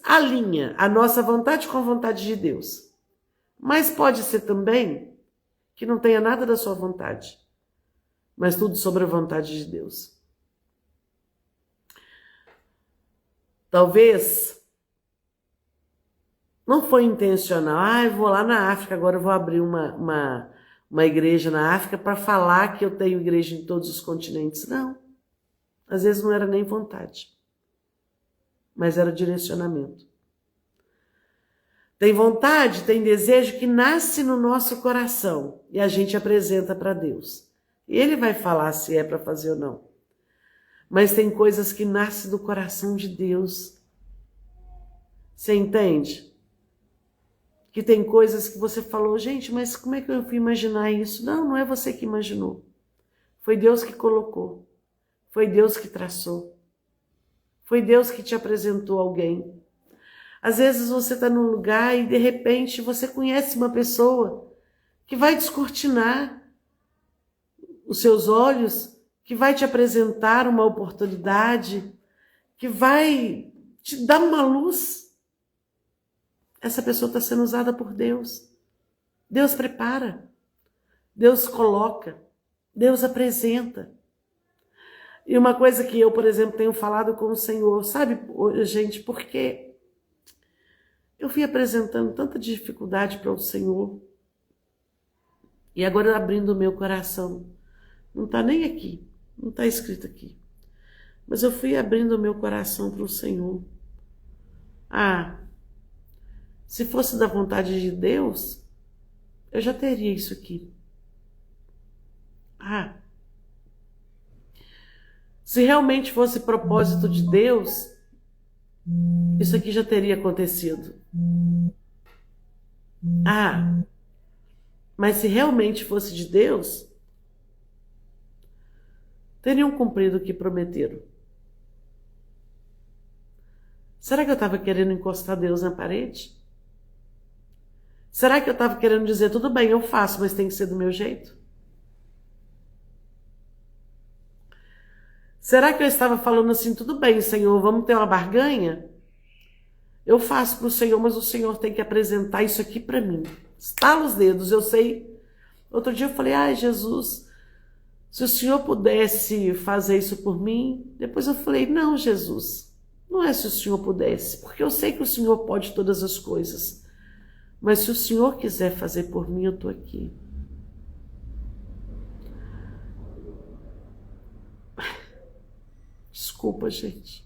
alinha a nossa vontade com a vontade de Deus, mas pode ser também que não tenha nada da sua vontade, mas tudo sobre a vontade de Deus. Talvez não foi intencional. Eu vou lá na África, agora eu vou abrir uma igreja na África para falar que eu tenho igreja em todos os continentes. Não. Às vezes não era nem vontade, mas era direcionamento. Tem vontade, tem desejo que nasce no nosso coração e a gente apresenta para Deus. E Ele vai falar se é para fazer ou não. Mas tem coisas que nascem do coração de Deus. Você entende? Que tem coisas que você falou, gente, mas como é que eu fui imaginar isso? Não, não é você que imaginou. Foi Deus que colocou. Foi Deus que traçou. Foi Deus que te apresentou alguém. Às vezes você está num lugar e de repente você conhece uma pessoa que vai descortinar os seus olhos, que vai te apresentar uma oportunidade, que vai te dar uma luz. Essa pessoa está sendo usada por Deus. Deus prepara, Deus coloca, Deus apresenta. E uma coisa que eu, por exemplo, tenho falado com o Senhor, sabe, gente, porque eu fui apresentando tanta dificuldade para o Senhor, e agora abrindo o meu coração, não está nem aqui, não está escrito aqui, mas eu fui abrindo o meu coração para o Senhor. Se fosse da vontade de Deus, eu já teria isso aqui. Se realmente fosse propósito de Deus, isso aqui já teria acontecido. Mas se realmente fosse de Deus, teriam cumprido o que prometeram. Será que eu estava querendo encostar Deus na parede? Será que eu estava querendo dizer, tudo bem, eu faço, mas tem que ser do meu jeito? Será que eu estava falando assim, tudo bem, Senhor, vamos ter uma barganha? Eu faço para o Senhor, mas o Senhor tem que apresentar isso aqui para mim. Estala os dedos, eu sei. Outro dia eu falei, Jesus, se o Senhor pudesse fazer isso por mim. Depois eu falei, não, Jesus, não é se o Senhor pudesse, porque eu sei que o Senhor pode todas as coisas. Mas se o Senhor quiser fazer por mim, eu estou aqui. Desculpa, gente.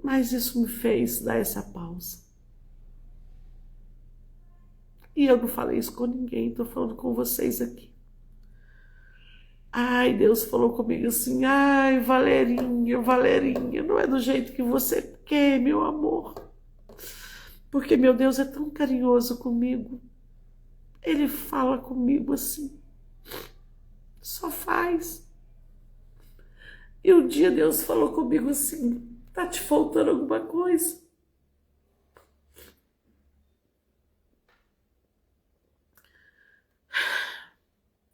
Mas isso me fez dar essa pausa. E eu não falei isso com ninguém, estou falando com vocês aqui. Deus falou comigo assim, Valerinha, não é do jeito que você quer, meu amor. Porque meu Deus é tão carinhoso comigo. Ele fala comigo assim, só faz. E um dia Deus falou comigo assim, tá te faltando alguma coisa?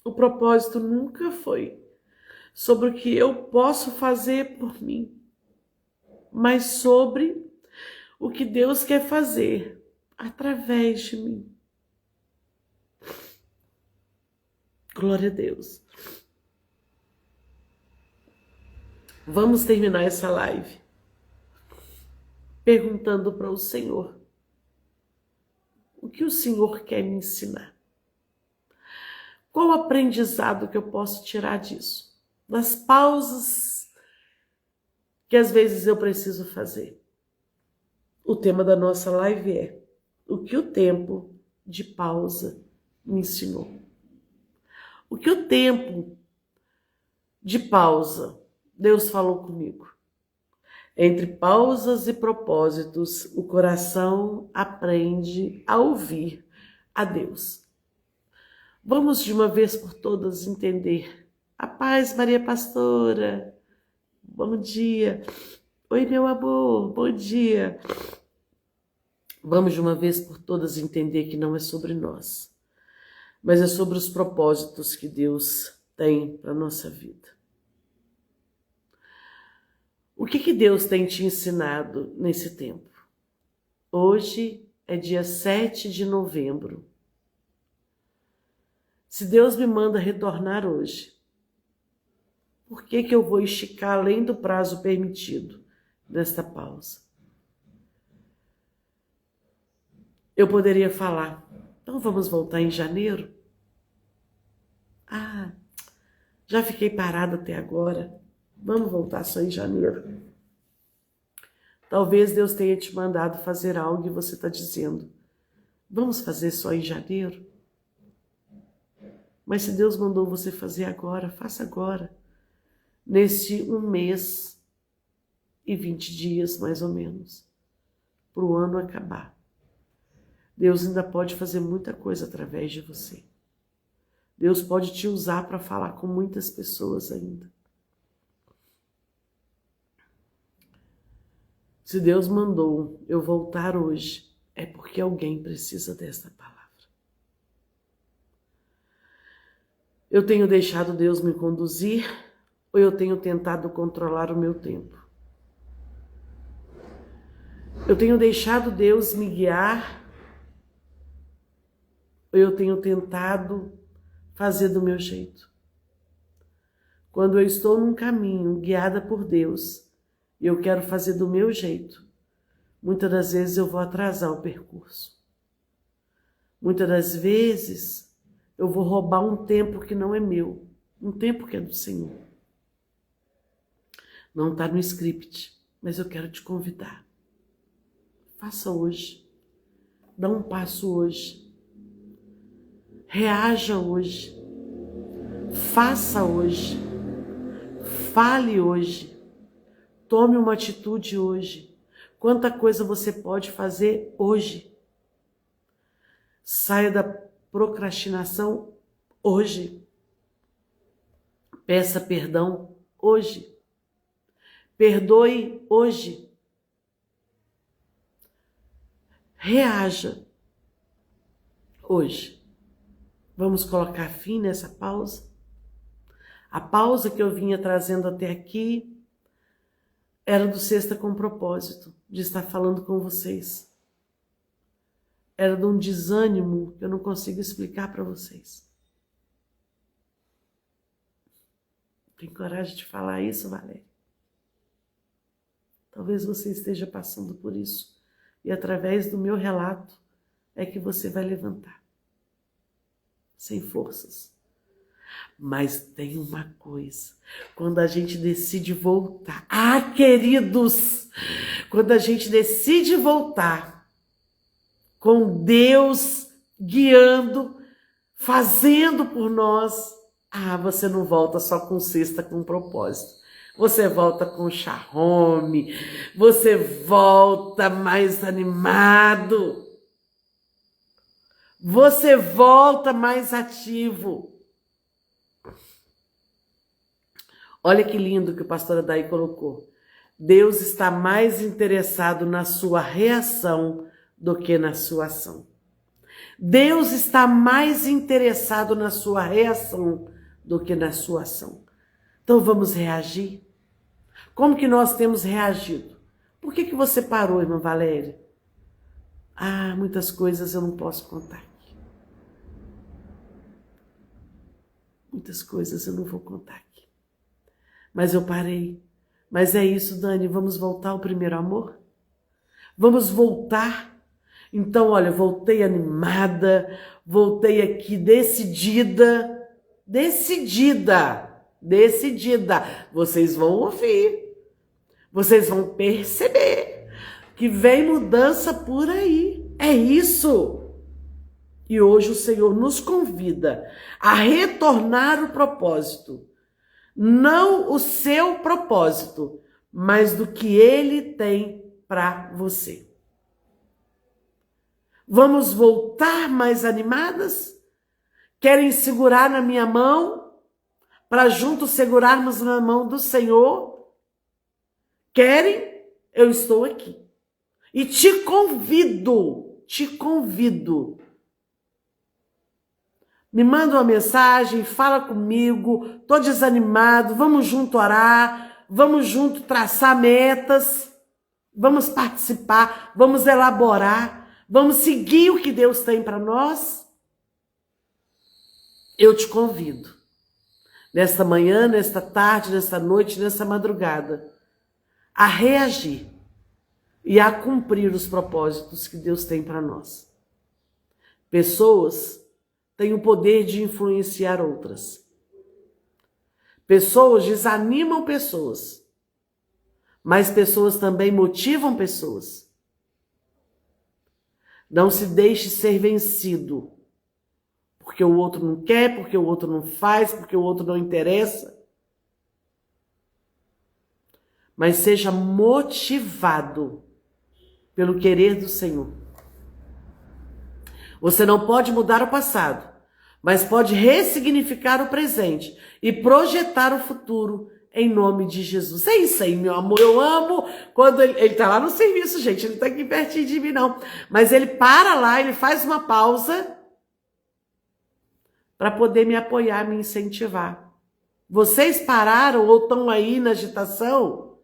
O propósito nunca foi sobre o que eu posso fazer por mim, mas sobre o que Deus quer fazer através de mim. Glória a Deus. Vamos terminar essa live perguntando para o Senhor o que o Senhor quer me ensinar. Qual o aprendizado que eu posso tirar disso? Das pausas que às vezes eu preciso fazer. O tema da nossa live é o que o tempo de pausa me ensinou. O que o tempo de pausa, Deus falou comigo. Entre pausas e propósitos, o coração aprende a ouvir a Deus. Vamos de uma vez por todas entender. A paz, Maria Pastora. Bom dia. Oi, meu amor. Bom dia. Vamos de uma vez por todas entender que não é sobre nós, mas é sobre os propósitos que Deus tem para a nossa vida. O que Deus tem te ensinado nesse tempo? Hoje é dia 7 de novembro. Se Deus me manda retornar hoje, por que eu vou esticar além do prazo permitido nesta pausa? Eu poderia falar, então vamos voltar em janeiro? Ah, já fiquei parada até agora, vamos voltar só em janeiro. Talvez Deus tenha te mandado fazer algo e você está dizendo, vamos fazer só em janeiro? Mas se Deus mandou você fazer agora, faça agora. Nesse 1 mês e 20 dias, mais ou menos, para o ano acabar. Deus ainda pode fazer muita coisa através de você. Deus pode te usar para falar com muitas pessoas ainda. Se Deus mandou eu voltar hoje, é porque alguém precisa desta palavra. Eu tenho deixado Deus me conduzir ou eu tenho tentado controlar o meu tempo? Eu tenho deixado Deus me guiar ou eu tenho tentado fazer do meu jeito? Quando eu estou num caminho guiada por Deus e eu quero fazer do meu jeito, muitas das vezes eu vou atrasar o percurso. Muitas das vezes eu vou roubar um tempo que não é meu, um tempo que é do Senhor. Não está no script, mas eu quero te convidar. Faça hoje. Dá um passo hoje. Reaja hoje. Faça hoje. Fale hoje. Tome uma atitude hoje. Quanta coisa você pode fazer hoje. Saia da procrastinação hoje. Peça perdão hoje. Perdoe hoje. Reaja hoje. Vamos colocar fim nessa pausa? A pausa que eu vinha trazendo até aqui era do Sexta com Propósito, de estar falando com vocês. Era de um desânimo que eu não consigo explicar para vocês. Tem coragem de falar isso, Valéria? Talvez você esteja passando por isso. E através do meu relato é que você vai levantar. Sem forças. Mas tem uma coisa. Quando a gente decide voltar. Ah, queridos! Quando a gente decide voltar com Deus guiando, fazendo por nós. Ah, você não volta só com Sexta com Propósito. Você volta com charme, você volta mais animado, você volta mais ativo. Olha que lindo que a pastora Day colocou. Deus está mais interessado na sua reação do que na sua ação. Deus está mais interessado na sua reação do que na sua ação. Então vamos reagir? Como que nós temos reagido? Por que você parou, irmã Valéria? Ah, muitas coisas eu não posso contar aqui. Muitas coisas eu não vou contar aqui. Mas eu parei. Mas é isso, Dani, vamos voltar ao primeiro amor? Vamos voltar? Então, olha, voltei animada, voltei aqui decidida. Vocês vão ouvir, vocês vão perceber que vem mudança por aí. É isso. E hoje o Senhor nos convida a retornar o propósito, não o seu propósito, mas do que ele tem para você. Vamos voltar mais animadas? Querem segurar na minha mão para juntos segurarmos na mão do Senhor? Querem? Eu estou aqui. E te convido. Me manda uma mensagem, fala comigo, tô desanimado, vamos junto orar, vamos junto traçar metas, vamos participar, vamos elaborar, vamos seguir o que Deus tem para nós. Eu te convido, nesta manhã, nesta tarde, nesta noite, nesta madrugada, a reagir e a cumprir os propósitos que Deus tem para nós. Pessoas têm o poder de influenciar outras. Pessoas desanimam pessoas, mas pessoas também motivam pessoas. Não se deixe ser vencido, porque o outro não quer, porque o outro não faz, porque o outro não interessa. Mas seja motivado pelo querer do Senhor. Você não pode mudar o passado, mas pode ressignificar o presente e projetar o futuro em nome de Jesus. É isso aí, meu amor. Eu amo quando ele tá lá no serviço, gente. Ele não tá aqui pertinho de mim, não. Mas ele para lá, ele faz uma pausa para poder me apoiar, me incentivar. Vocês pararam ou estão aí na agitação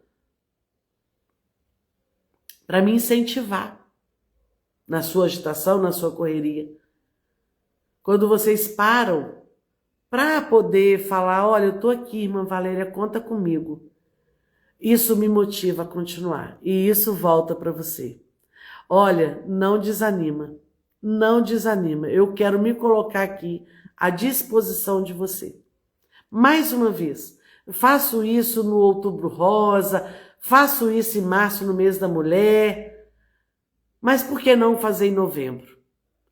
para me incentivar na sua agitação, na sua correria. Quando vocês param para poder falar, olha, eu tô aqui, irmã Valéria, conta comigo. Isso me motiva a continuar e isso volta para você. Olha, não desanima, não desanima. Eu quero me colocar aqui à disposição de você. Mais uma vez, faço isso no Outubro Rosa, faço isso em março, no mês da mulher, mas por que não fazer em novembro?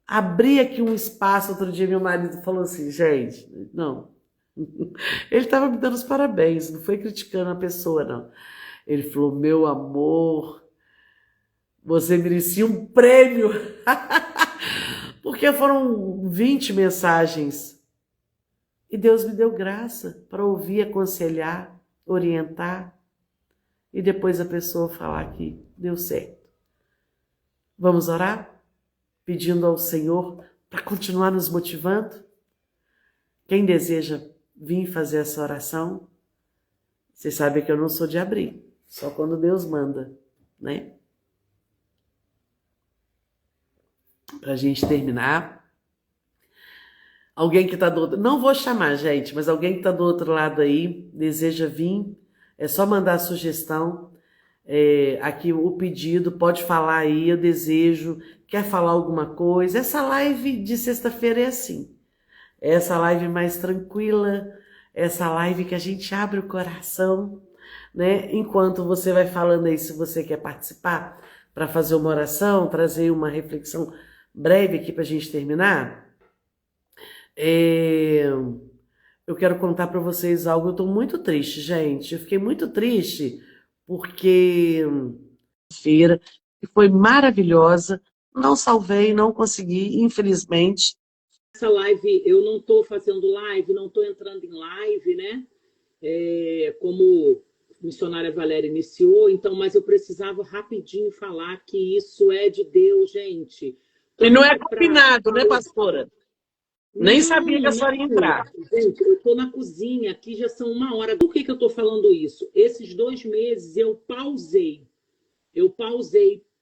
Abri aqui um espaço, outro dia meu marido falou assim, gente, não, ele estava me dando os parabéns, não foi criticando a pessoa, não. Ele falou, meu amor, você merecia um prêmio, porque foram 20 mensagens, e Deus me deu graça para ouvir, aconselhar, orientar, e depois a pessoa falar que deu certo. Vamos orar? Pedindo ao Senhor para continuar nos motivando? Quem deseja vir fazer essa oração, você sabe que eu não sou de abrir, só quando Deus manda, né? Para a gente terminar, alguém que está do outro... Não vou chamar, gente, mas alguém que está do outro lado aí, deseja vir, é só mandar a sugestão, aqui o pedido, pode falar aí, eu desejo, quer falar alguma coisa. Essa live de sexta-feira é assim, essa live mais tranquila, essa live que a gente abre o coração, né? Enquanto você vai falando aí, se você quer participar, para fazer uma oração, trazer uma reflexão breve aqui para a gente terminar, eu quero contar para vocês algo. Eu estou muito triste, gente, eu fiquei muito triste, porque feira que foi maravilhosa, não salvei, não consegui, infelizmente. Essa live, eu não estou fazendo live, não estou entrando em live, né? Como missionária Valéria iniciou, então, mas eu precisava rapidinho falar que isso é de Deus, gente. E não é combinado, né, pastora? Nem sabia que a senhora ia entrar. Gente, eu estou na cozinha, aqui já são 1 hora. Por que eu estou falando isso? Esses 2 meses eu pausei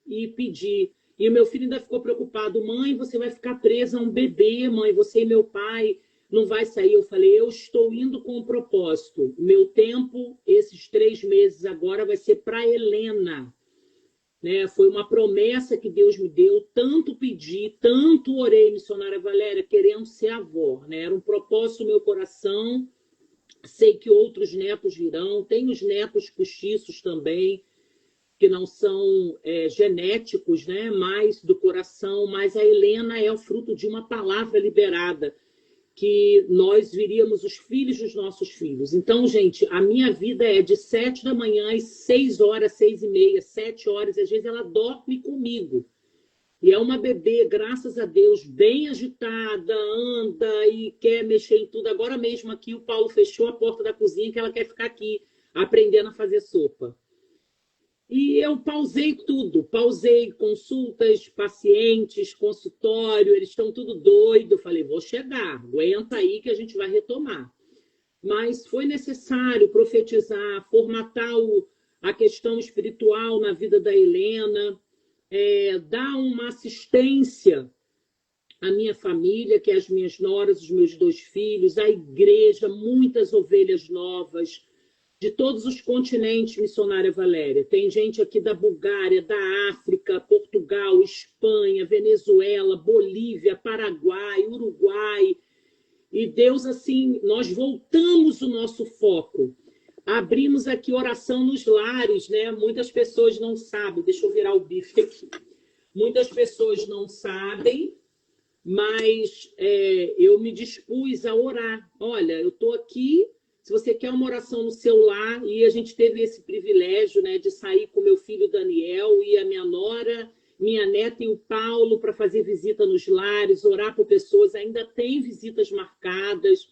e pedi. E o meu filho ainda ficou preocupado. Mãe, você vai ficar presa a um bebê, mãe, você e meu pai não vai sair. Eu falei, eu estou indo com um propósito. Meu tempo, esses 3 meses agora, vai ser para Helena. Né? Foi uma promessa que Deus me deu, tanto pedi, tanto orei, missionária Valéria, querendo ser avó. Né? Era um propósito no meu coração. Sei que outros netos virão. Tenho os netos postiços também, que não são genéticos, né? Mais do coração. Mas a Helena é o fruto de uma palavra liberada. que nós viríamos os filhos dos nossos filhos. Então, gente, a minha vida é de 7 da manhã às 6 horas, 6 e meia, 7 horas, e às vezes ela dorme comigo. E é uma bebê, graças a Deus, bem agitada, anda e quer mexer em tudo. Agora mesmo aqui o Paulo fechou a porta da cozinha que ela quer ficar aqui aprendendo a fazer sopa. E eu pausei tudo, pausei consultas, pacientes, consultório, eles estão tudo doido. Eu falei, vou chegar, aguenta aí que a gente vai retomar. Mas foi necessário profetizar, formatar a questão espiritual na vida da Helena, dar uma assistência à minha família, que é as minhas noras, os meus 2 filhos, a igreja, muitas ovelhas novas, de todos os continentes, missionária Valéria. Tem gente aqui da Bulgária, da África, Portugal, Espanha, Venezuela, Bolívia, Paraguai, Uruguai. E Deus, assim, nós voltamos o nosso foco. Abrimos aqui oração nos lares, né? Muitas pessoas não sabem. Deixa eu virar o bife aqui. Muitas pessoas não sabem, mas eu me dispus a orar. Olha, eu estou aqui. Se você quer uma oração no seu lar, e a gente teve esse privilégio, né, de sair com meu filho Daniel e a minha nora, minha neta e o Paulo para fazer visita nos lares, orar por pessoas, ainda tem visitas marcadas,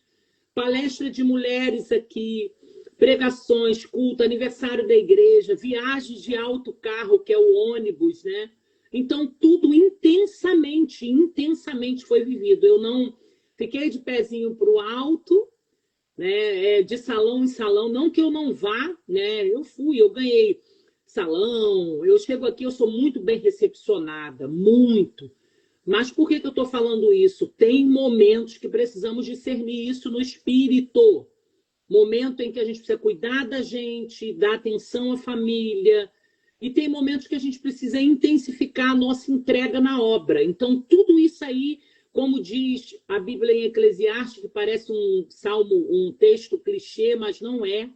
palestra de mulheres aqui, pregações, culto, aniversário da igreja, viagens de alto carro, que é o ônibus, né? Então, tudo intensamente foi vivido. Eu não fiquei de pezinho para o alto, né, de salão em salão, não que eu não vá, né, eu ganhei salão, eu chego aqui, eu sou muito bem recepcionada, muito. Mas por que eu estou falando isso? Tem momentos que precisamos discernir isso no espírito, momento em que a gente precisa cuidar da gente, dar atenção à família, e tem momentos que a gente precisa intensificar a nossa entrega na obra. Então, tudo isso aí, como diz a Bíblia em Eclesiastes, que parece um salmo, um texto clichê, mas não é.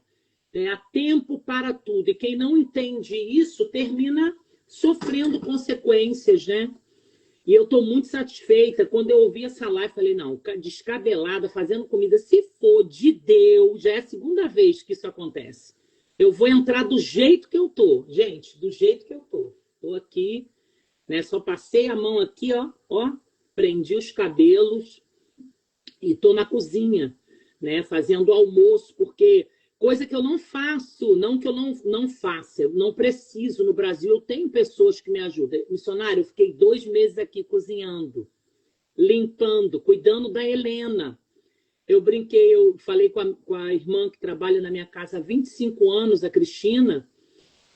Há tempo para tudo. E quem não entende isso termina sofrendo consequências, né? E eu estou muito satisfeita. Quando eu ouvi essa live, falei, não, descabelada, fazendo comida. Se for de Deus, já é a segunda vez que isso acontece. Eu vou entrar do jeito que eu tô. Gente, do jeito que eu tô. Estou aqui, né? Só passei a mão aqui, ó. Prendi os cabelos e estou na cozinha, né, fazendo almoço, porque coisa que eu não faço, não que eu não faça, eu não preciso. No Brasil eu tenho pessoas que me ajudam. Missionário, eu fiquei 2 meses aqui cozinhando, limpando, cuidando da Helena. Eu brinquei, eu falei com a irmã que trabalha na minha casa há 25 anos, a Cristina.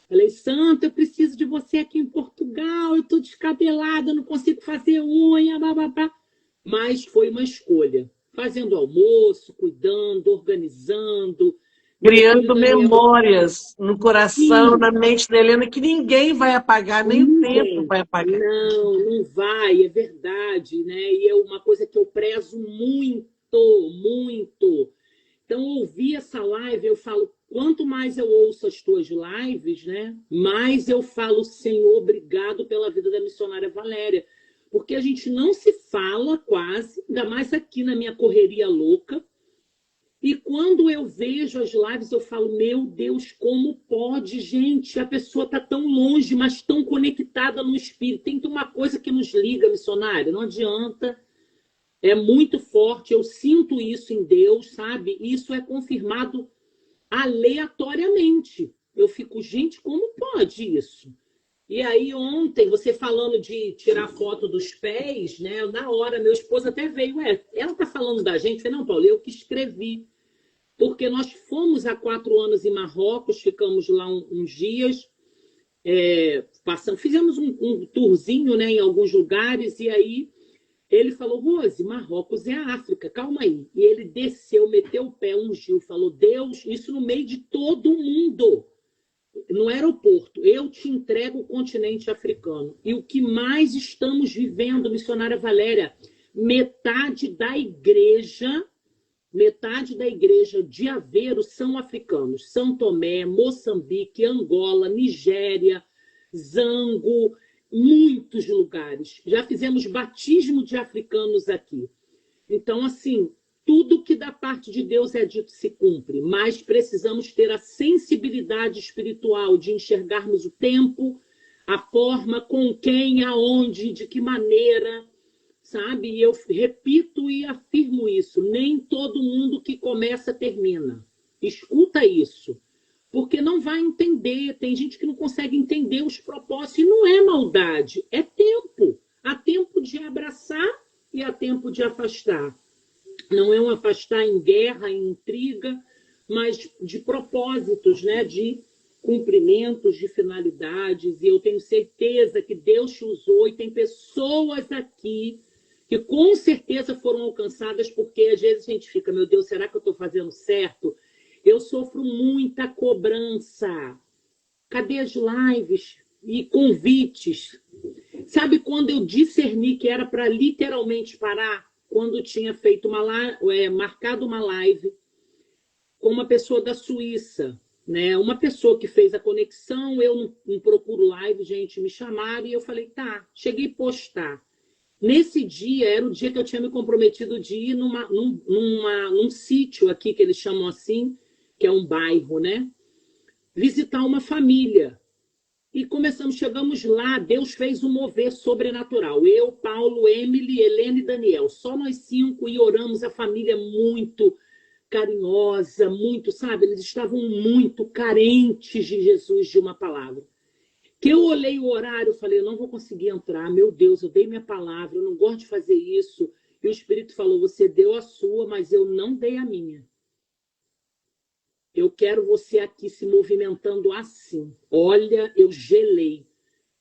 Falei, Santa, eu preciso de você aqui em Portugal, eu estou descabelada, não consigo fazer unha, bababá. Mas foi uma escolha. Fazendo almoço, cuidando, organizando. Criando memórias no coração, na mente da Helena, que ninguém vai apagar, nem o tempo vai apagar. Não vai, é verdade, né? E é uma coisa que eu prezo muito, muito. Então, ouvir essa live, eu falo, quanto mais eu ouço as tuas lives, né, mais eu falo, Senhor, obrigado pela vida da missionária Valéria. Porque a gente não se fala quase, ainda mais aqui na minha correria louca. E quando eu vejo as lives, eu falo, meu Deus, como pode, gente? A pessoa está tão longe, mas tão conectada no espírito. Tem uma coisa que nos liga, missionária, não adianta. É muito forte, eu sinto isso em Deus, sabe? Isso é confirmado aleatoriamente. Eu fico, gente, como pode isso? E aí ontem, você falando de tirar foto dos pés, né? Na hora, meu esposo até veio, ela tá falando da gente? Eu falei, não, Paulo, eu que escrevi. Porque nós fomos há 4 anos em Marrocos, ficamos lá uns dias, fizemos um tourzinho, né, em alguns lugares, e aí ele falou, Rose, Marrocos é a África, calma aí. E ele desceu, meteu o pé, ungiu, falou, Deus, isso no meio de todo mundo, no aeroporto, eu te entrego o continente africano. E o que mais estamos vivendo, missionária Valéria, metade da igreja de Aveiro são africanos. São Tomé, Moçambique, Angola, Nigéria, Zango, muitos lugares. Já fizemos batismo de africanos aqui. Então, assim, tudo que da parte de Deus é dito se cumpre, mas precisamos ter a sensibilidade espiritual de enxergarmos o tempo, a forma, com quem, aonde, de que maneira, sabe? E eu repito e afirmo isso, nem todo mundo que começa termina. Escuta isso, porque não vai entender. Tem gente que não consegue entender os propósitos, e não é maldade, é tempo. Há tempo de abraçar e há tempo de afastar. Não é um afastar em guerra, em intriga, mas de propósitos, né? De cumprimentos, de finalidades. E eu tenho certeza que Deus te usou, e tem pessoas aqui que com certeza foram alcançadas, porque às vezes a gente fica, meu Deus, será que eu estou fazendo certo? Eu sofro muita cobrança. Cadê as lives e convites? Sabe quando eu discerni que era para literalmente parar? Quando tinha feito marcado uma live com uma pessoa da Suíça, né? Uma pessoa que fez a conexão, eu não procuro live, gente, me chamaram e eu falei, tá, cheguei a postar. Nesse dia, era o dia que eu tinha me comprometido de ir num sítio aqui, que eles chamam assim, que é um bairro, né? Visitar uma família. E chegamos lá, Deus fez um mover sobrenatural. Eu, Paulo, Emily, Helena e Daniel. Só nós 5 e oramos, a família muito carinhosa, muito, sabe? Eles estavam muito carentes de Jesus, de uma palavra. Que eu olhei o horário, falei, eu não vou conseguir entrar, meu Deus, eu dei minha palavra, eu não gosto de fazer isso. E o Espírito falou, você deu a sua, mas eu não dei a minha. Eu quero você aqui se movimentando assim. Olha, eu gelei,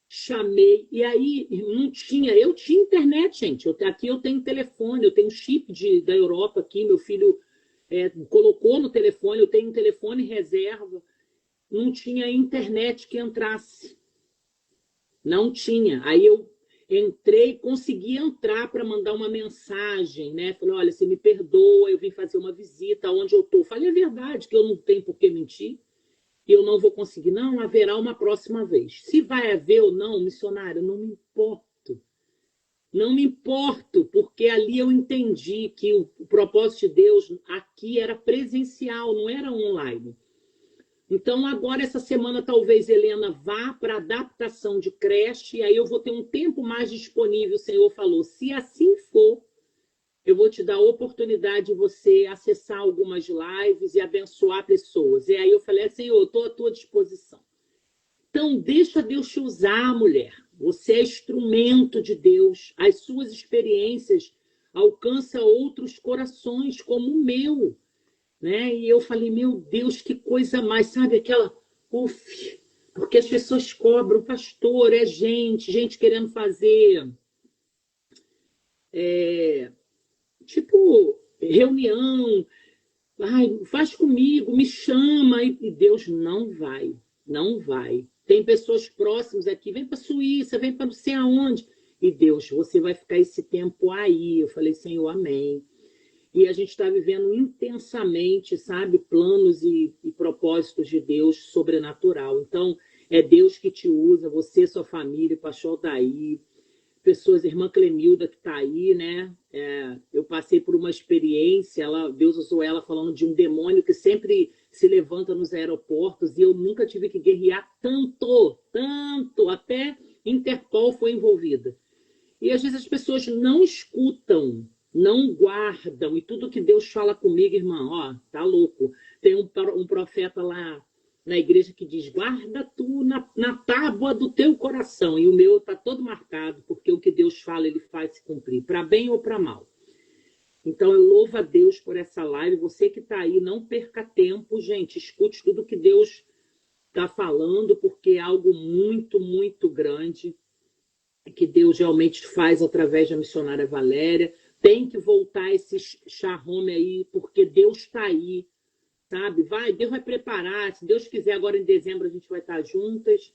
chamei, e aí eu tinha internet, gente. Aqui eu tenho telefone, eu tenho chip da Europa aqui, meu filho colocou no telefone, eu tenho um telefone reserva. Não tinha internet que entrasse. Não tinha. Aí eu entrei, consegui entrar para mandar uma mensagem, né? Falei, olha, você me perdoa, eu vim fazer uma visita onde eu estou. Falei a verdade, que eu não tenho por que mentir, e eu não vou conseguir. Não, haverá uma próxima vez. Se vai haver ou não, missionário, não me importo. Não me importo, porque ali eu entendi que o propósito de Deus aqui era presencial, não era online. Então, agora, essa semana, talvez Helena vá para adaptação de creche, e aí eu vou ter um tempo mais disponível, o Senhor falou. Se assim for, eu vou te dar a oportunidade de você acessar algumas lives e abençoar pessoas. E aí eu falei, Senhor, eu estou à tua disposição. Então, deixa Deus te usar, mulher. Você é instrumento de Deus. As suas experiências alcançam outros corações, como o meu. Né? E eu falei, meu Deus, que coisa mais, sabe? Aquela, porque as pessoas cobram, pastor, é gente querendo fazer, tipo, reunião, faz comigo, me chama, e Deus não vai. Tem pessoas próximas aqui, vem para a Suíça, vem para não sei aonde, e Deus, você vai ficar esse tempo aí. Eu falei, Senhor, amém. E a gente está vivendo intensamente, sabe, planos e propósitos de Deus sobrenatural. Então, é Deus que te usa, você, sua família, o pastor Aldair, pessoas, a irmã Clemilda que está aí, né? Eu passei por uma experiência, Deus usou ela falando de um demônio que sempre se levanta nos aeroportos, e eu nunca tive que guerrear tanto, até Interpol foi envolvida. E às vezes as pessoas não escutam, não guardam, e tudo que Deus fala comigo, irmã, tá louco. Tem um profeta lá na igreja que diz, guarda tu na tábua do teu coração, e o meu tá todo marcado, porque o que Deus fala, ele faz se cumprir, para bem ou para mal. Então eu louvo a Deus por essa live. Você que tá aí, não perca tempo, gente, escute tudo que Deus tá falando, porque é algo muito, muito grande que Deus realmente faz através da missionária Valéria. Tem que voltar esse charrome aí, porque Deus está aí, sabe? Deus vai preparar. Se Deus quiser, agora em dezembro a gente vai estar juntas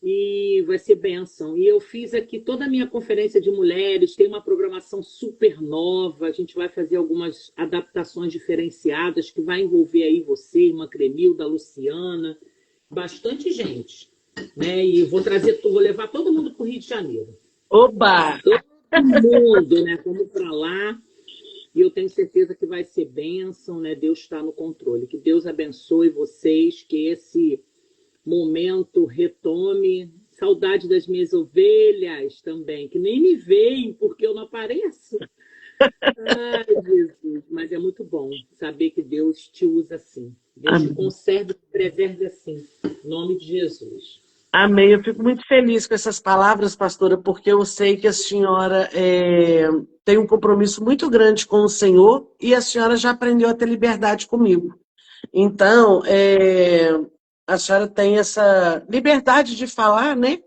e vai ser bênção. E eu fiz aqui toda a minha conferência de mulheres, tem uma programação super nova, a gente vai fazer algumas adaptações diferenciadas que vai envolver aí você, irmã Cremilda, Luciana, bastante gente, né? E vou levar todo mundo para o Rio de Janeiro. Oba! Todo mundo, né? Vamos para lá. E eu tenho certeza que vai ser bênção, né? Deus está no controle. Que Deus abençoe vocês, que esse momento retome. Saudade das minhas ovelhas também, que nem me veem porque eu não apareço. Ai, Jesus, mas é muito bom saber que Deus te usa assim. Deus te Amém. conserve e te preserve assim. Em nome de Jesus. Amém. Eu fico muito feliz com essas palavras, pastora, porque eu sei que a senhora tem um compromisso muito grande com o Senhor e a senhora já aprendeu a ter liberdade comigo. Então, a senhora tem essa liberdade de falar, né?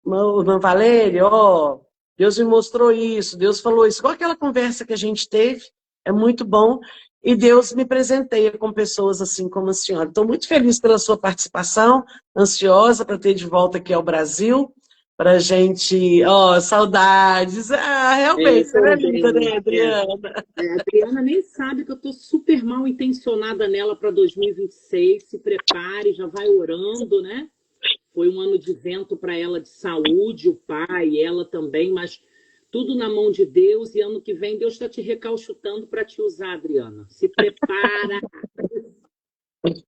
Irmã Valéria, ó, Deus me mostrou isso, Deus falou isso. Igual aquela conversa que a gente teve, é muito bom. E Deus me presenteia com pessoas assim como a senhora. Estou muito feliz pela sua participação, ansiosa para ter de volta aqui ao Brasil, para a gente, ó, saudades. Ah, realmente, você é linda, né, Adriana? A Adriana nem sabe que eu estou super mal intencionada nela para 2026. Se prepare, já vai orando, né? Foi um ano de vento para ela de saúde, o pai, ela também, mas tudo na mão de Deus. E ano que vem Deus está te recalchutando para te usar, Adriana. Se prepara.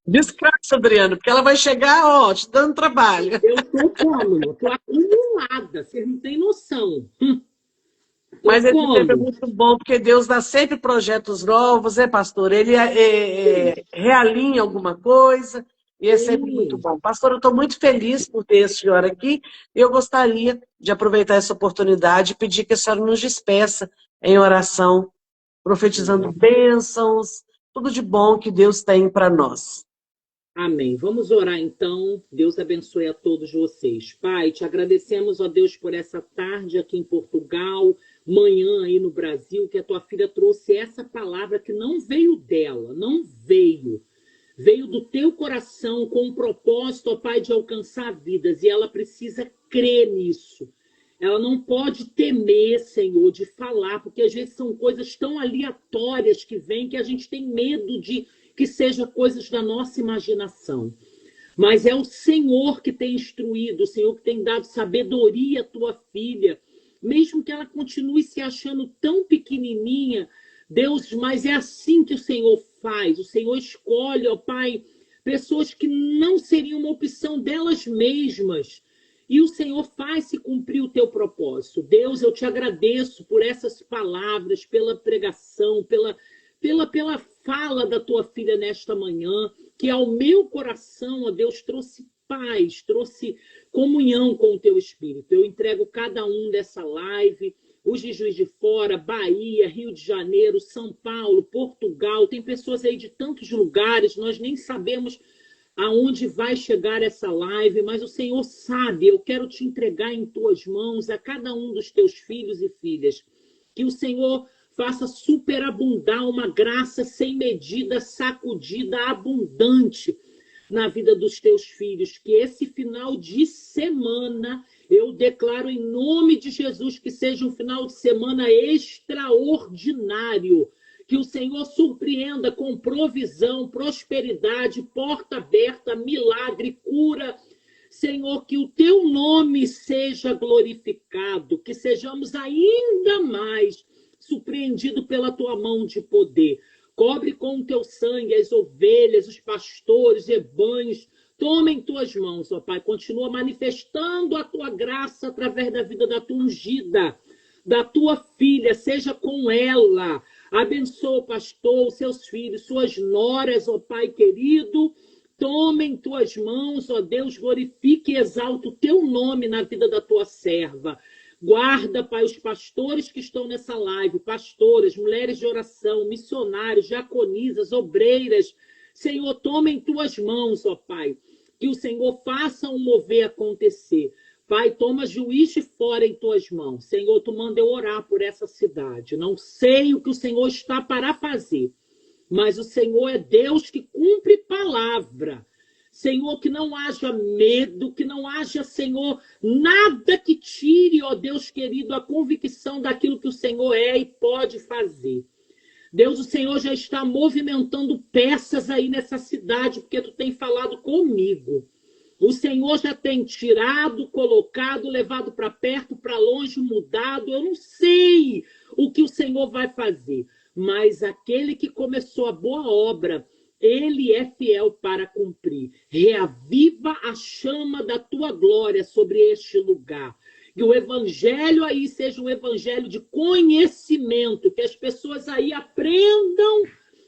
Descansa, Adriana, porque ela vai chegar, ó, te dando trabalho. Eu estou como? Eu estou acumulada, vocês não têm noção. Mas esse tempo é muito bom, porque Deus dá sempre projetos novos, né, pastor? Ele realinha alguma coisa e é sempre muito bom. Pastor, eu estou muito feliz por ter a senhora aqui e eu gostaria de aproveitar essa oportunidade e pedir que a senhora nos despeça em oração, profetizando bênçãos, tudo de bom que Deus tem para nós. Amém. Vamos orar então. Deus abençoe a todos vocês. Pai, te agradecemos, ó Deus, por essa tarde aqui em Portugal, manhã aí no Brasil, que a tua filha trouxe essa palavra que não veio dela, não veio. Veio do teu coração com o propósito, ó Pai, de alcançar vidas. E ela precisa crer nisso. Ela não pode temer, Senhor, de falar, porque às vezes são coisas tão aleatórias que vêm que a gente tem medo de que sejam coisas da nossa imaginação. Mas é o Senhor que tem instruído, o Senhor que tem dado sabedoria à tua filha, mesmo que ela continue se achando tão pequenininha, Deus, mas é assim que o Senhor faz. O Senhor escolhe, ó Pai, pessoas que não seriam uma opção delas mesmas. E o Senhor faz se cumprir o teu propósito. Deus, eu te agradeço por essas palavras, pela pregação, pela fala da tua filha nesta manhã, que ao meu coração, ó Deus, trouxe paz, trouxe comunhão com o teu Espírito. Eu entrego cada um dessa live, os de Juiz de Fora, Bahia, Rio de Janeiro, São Paulo, Portugal, tem pessoas aí de tantos lugares, nós nem sabemos aonde vai chegar essa live, mas o Senhor sabe. Eu quero te entregar em tuas mãos a cada um dos teus filhos e filhas, que o Senhor faça superabundar uma graça sem medida, sacudida, abundante na vida dos teus filhos. Que esse final de semana, eu declaro em nome de Jesus, que seja um final de semana extraordinário. Que o Senhor surpreenda com provisão, prosperidade, porta aberta, milagre, cura. Senhor, que o teu nome seja glorificado, que sejamos ainda mais surpreendido pela tua mão de poder. Cobre com o teu sangue as ovelhas, os pastores, rebanhos. Toma em tuas mãos, ó Pai. Continua manifestando a tua graça através da vida da tua ungida, da tua filha. Seja com ela. Abençoa o pastor, os seus filhos, suas noras, ó Pai querido. Toma em tuas mãos, ó Deus. Glorifique e exalta o teu nome na vida da tua serva. Guarda, Pai, os pastores que estão nessa live, pastoras, mulheres de oração, missionários, diaconisas, obreiras. Senhor, toma em tuas mãos, ó Pai, que o Senhor faça um mover acontecer. Pai, toma Juiz de Fora em tuas mãos. Senhor, tu manda eu orar por essa cidade. Não sei o que o Senhor está para fazer, mas o Senhor é Deus que cumpre palavra. Senhor, que não haja medo, que não haja, Senhor, nada que tire, ó Deus querido, a convicção daquilo que o Senhor é e pode fazer. Deus, o Senhor já está movimentando peças aí nessa cidade, porque tu tem falado comigo. O Senhor já tem tirado, colocado, levado para perto, para longe, mudado. Eu não sei o que o Senhor vai fazer, mas aquele que começou a boa obra, ele é fiel para cumprir. Reaviva a chama da tua glória sobre este lugar. Que o evangelho aí seja um evangelho de conhecimento, que as pessoas aí aprendam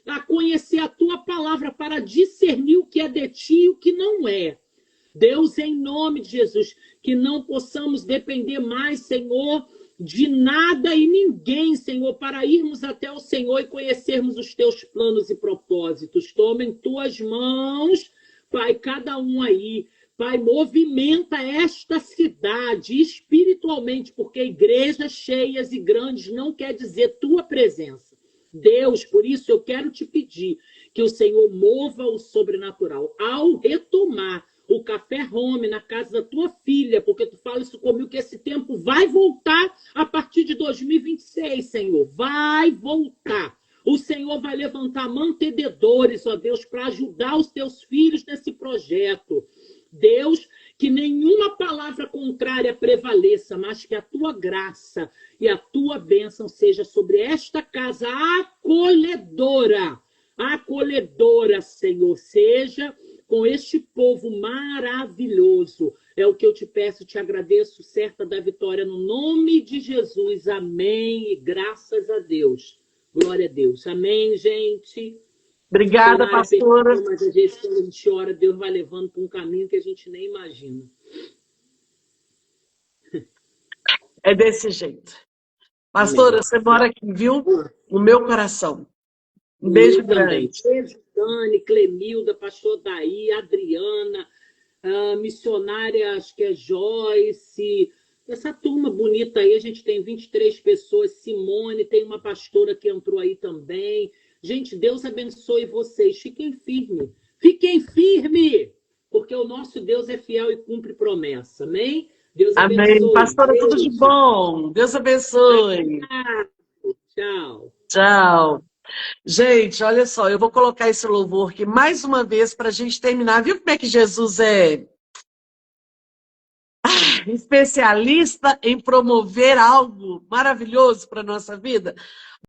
a conhecer a tua palavra para discernir o que é de ti e o que não é. Deus, em nome de Jesus, que não possamos depender mais, Senhor, de nada e ninguém, Senhor, para irmos até o Senhor e conhecermos os teus planos e propósitos. Toma em tuas mãos, Pai, cada um aí. Pai, movimenta esta cidade espiritualmente, porque igrejas cheias e grandes não quer dizer tua presença. Deus, por isso eu quero te pedir que o Senhor mova o sobrenatural. Ao retomar o Café Home na casa da tua filha, porque tu fala isso comigo, que esse tempo vai voltar a partir de 2026, Senhor. Vai voltar. O Senhor vai levantar mantenedores, ó Deus, para ajudar os teus filhos nesse projeto. Deus, que nenhuma palavra contrária prevaleça, mas que a tua graça e a tua bênção seja sobre esta casa acolhedora. Acolhedora, Senhor, seja com este povo maravilhoso. É o que eu te peço e te agradeço, certa da vitória, no nome de Jesus. Amém. E graças a Deus. Glória a Deus. Amém, gente. Obrigada, pastora. Mas às vezes, quando a gente ora, Deus vai levando para um caminho que a gente nem imagina. É desse jeito. Pastora, você mora aqui, viu? No meu coração. Um beijo grande. Beijo, Dani, Clemilda, pastor Daí, Adriana, missionária, acho que é Joyce. Essa turma bonita aí, a gente tem 23 pessoas. Simone, tem uma pastora que entrou aí também. Gente, Deus abençoe vocês. Fiquem firmes. Fiquem firmes, porque o nosso Deus é fiel e cumpre promessa. Amém? Deus abençoe. Amém. Pastora, beijo. Tudo de bom. Deus abençoe. Tchau. Tchau. Gente, olha só, eu vou colocar esse louvor aqui mais uma vez para a gente terminar. Viu como é que Jesus é especialista em promover algo maravilhoso para a nossa vida?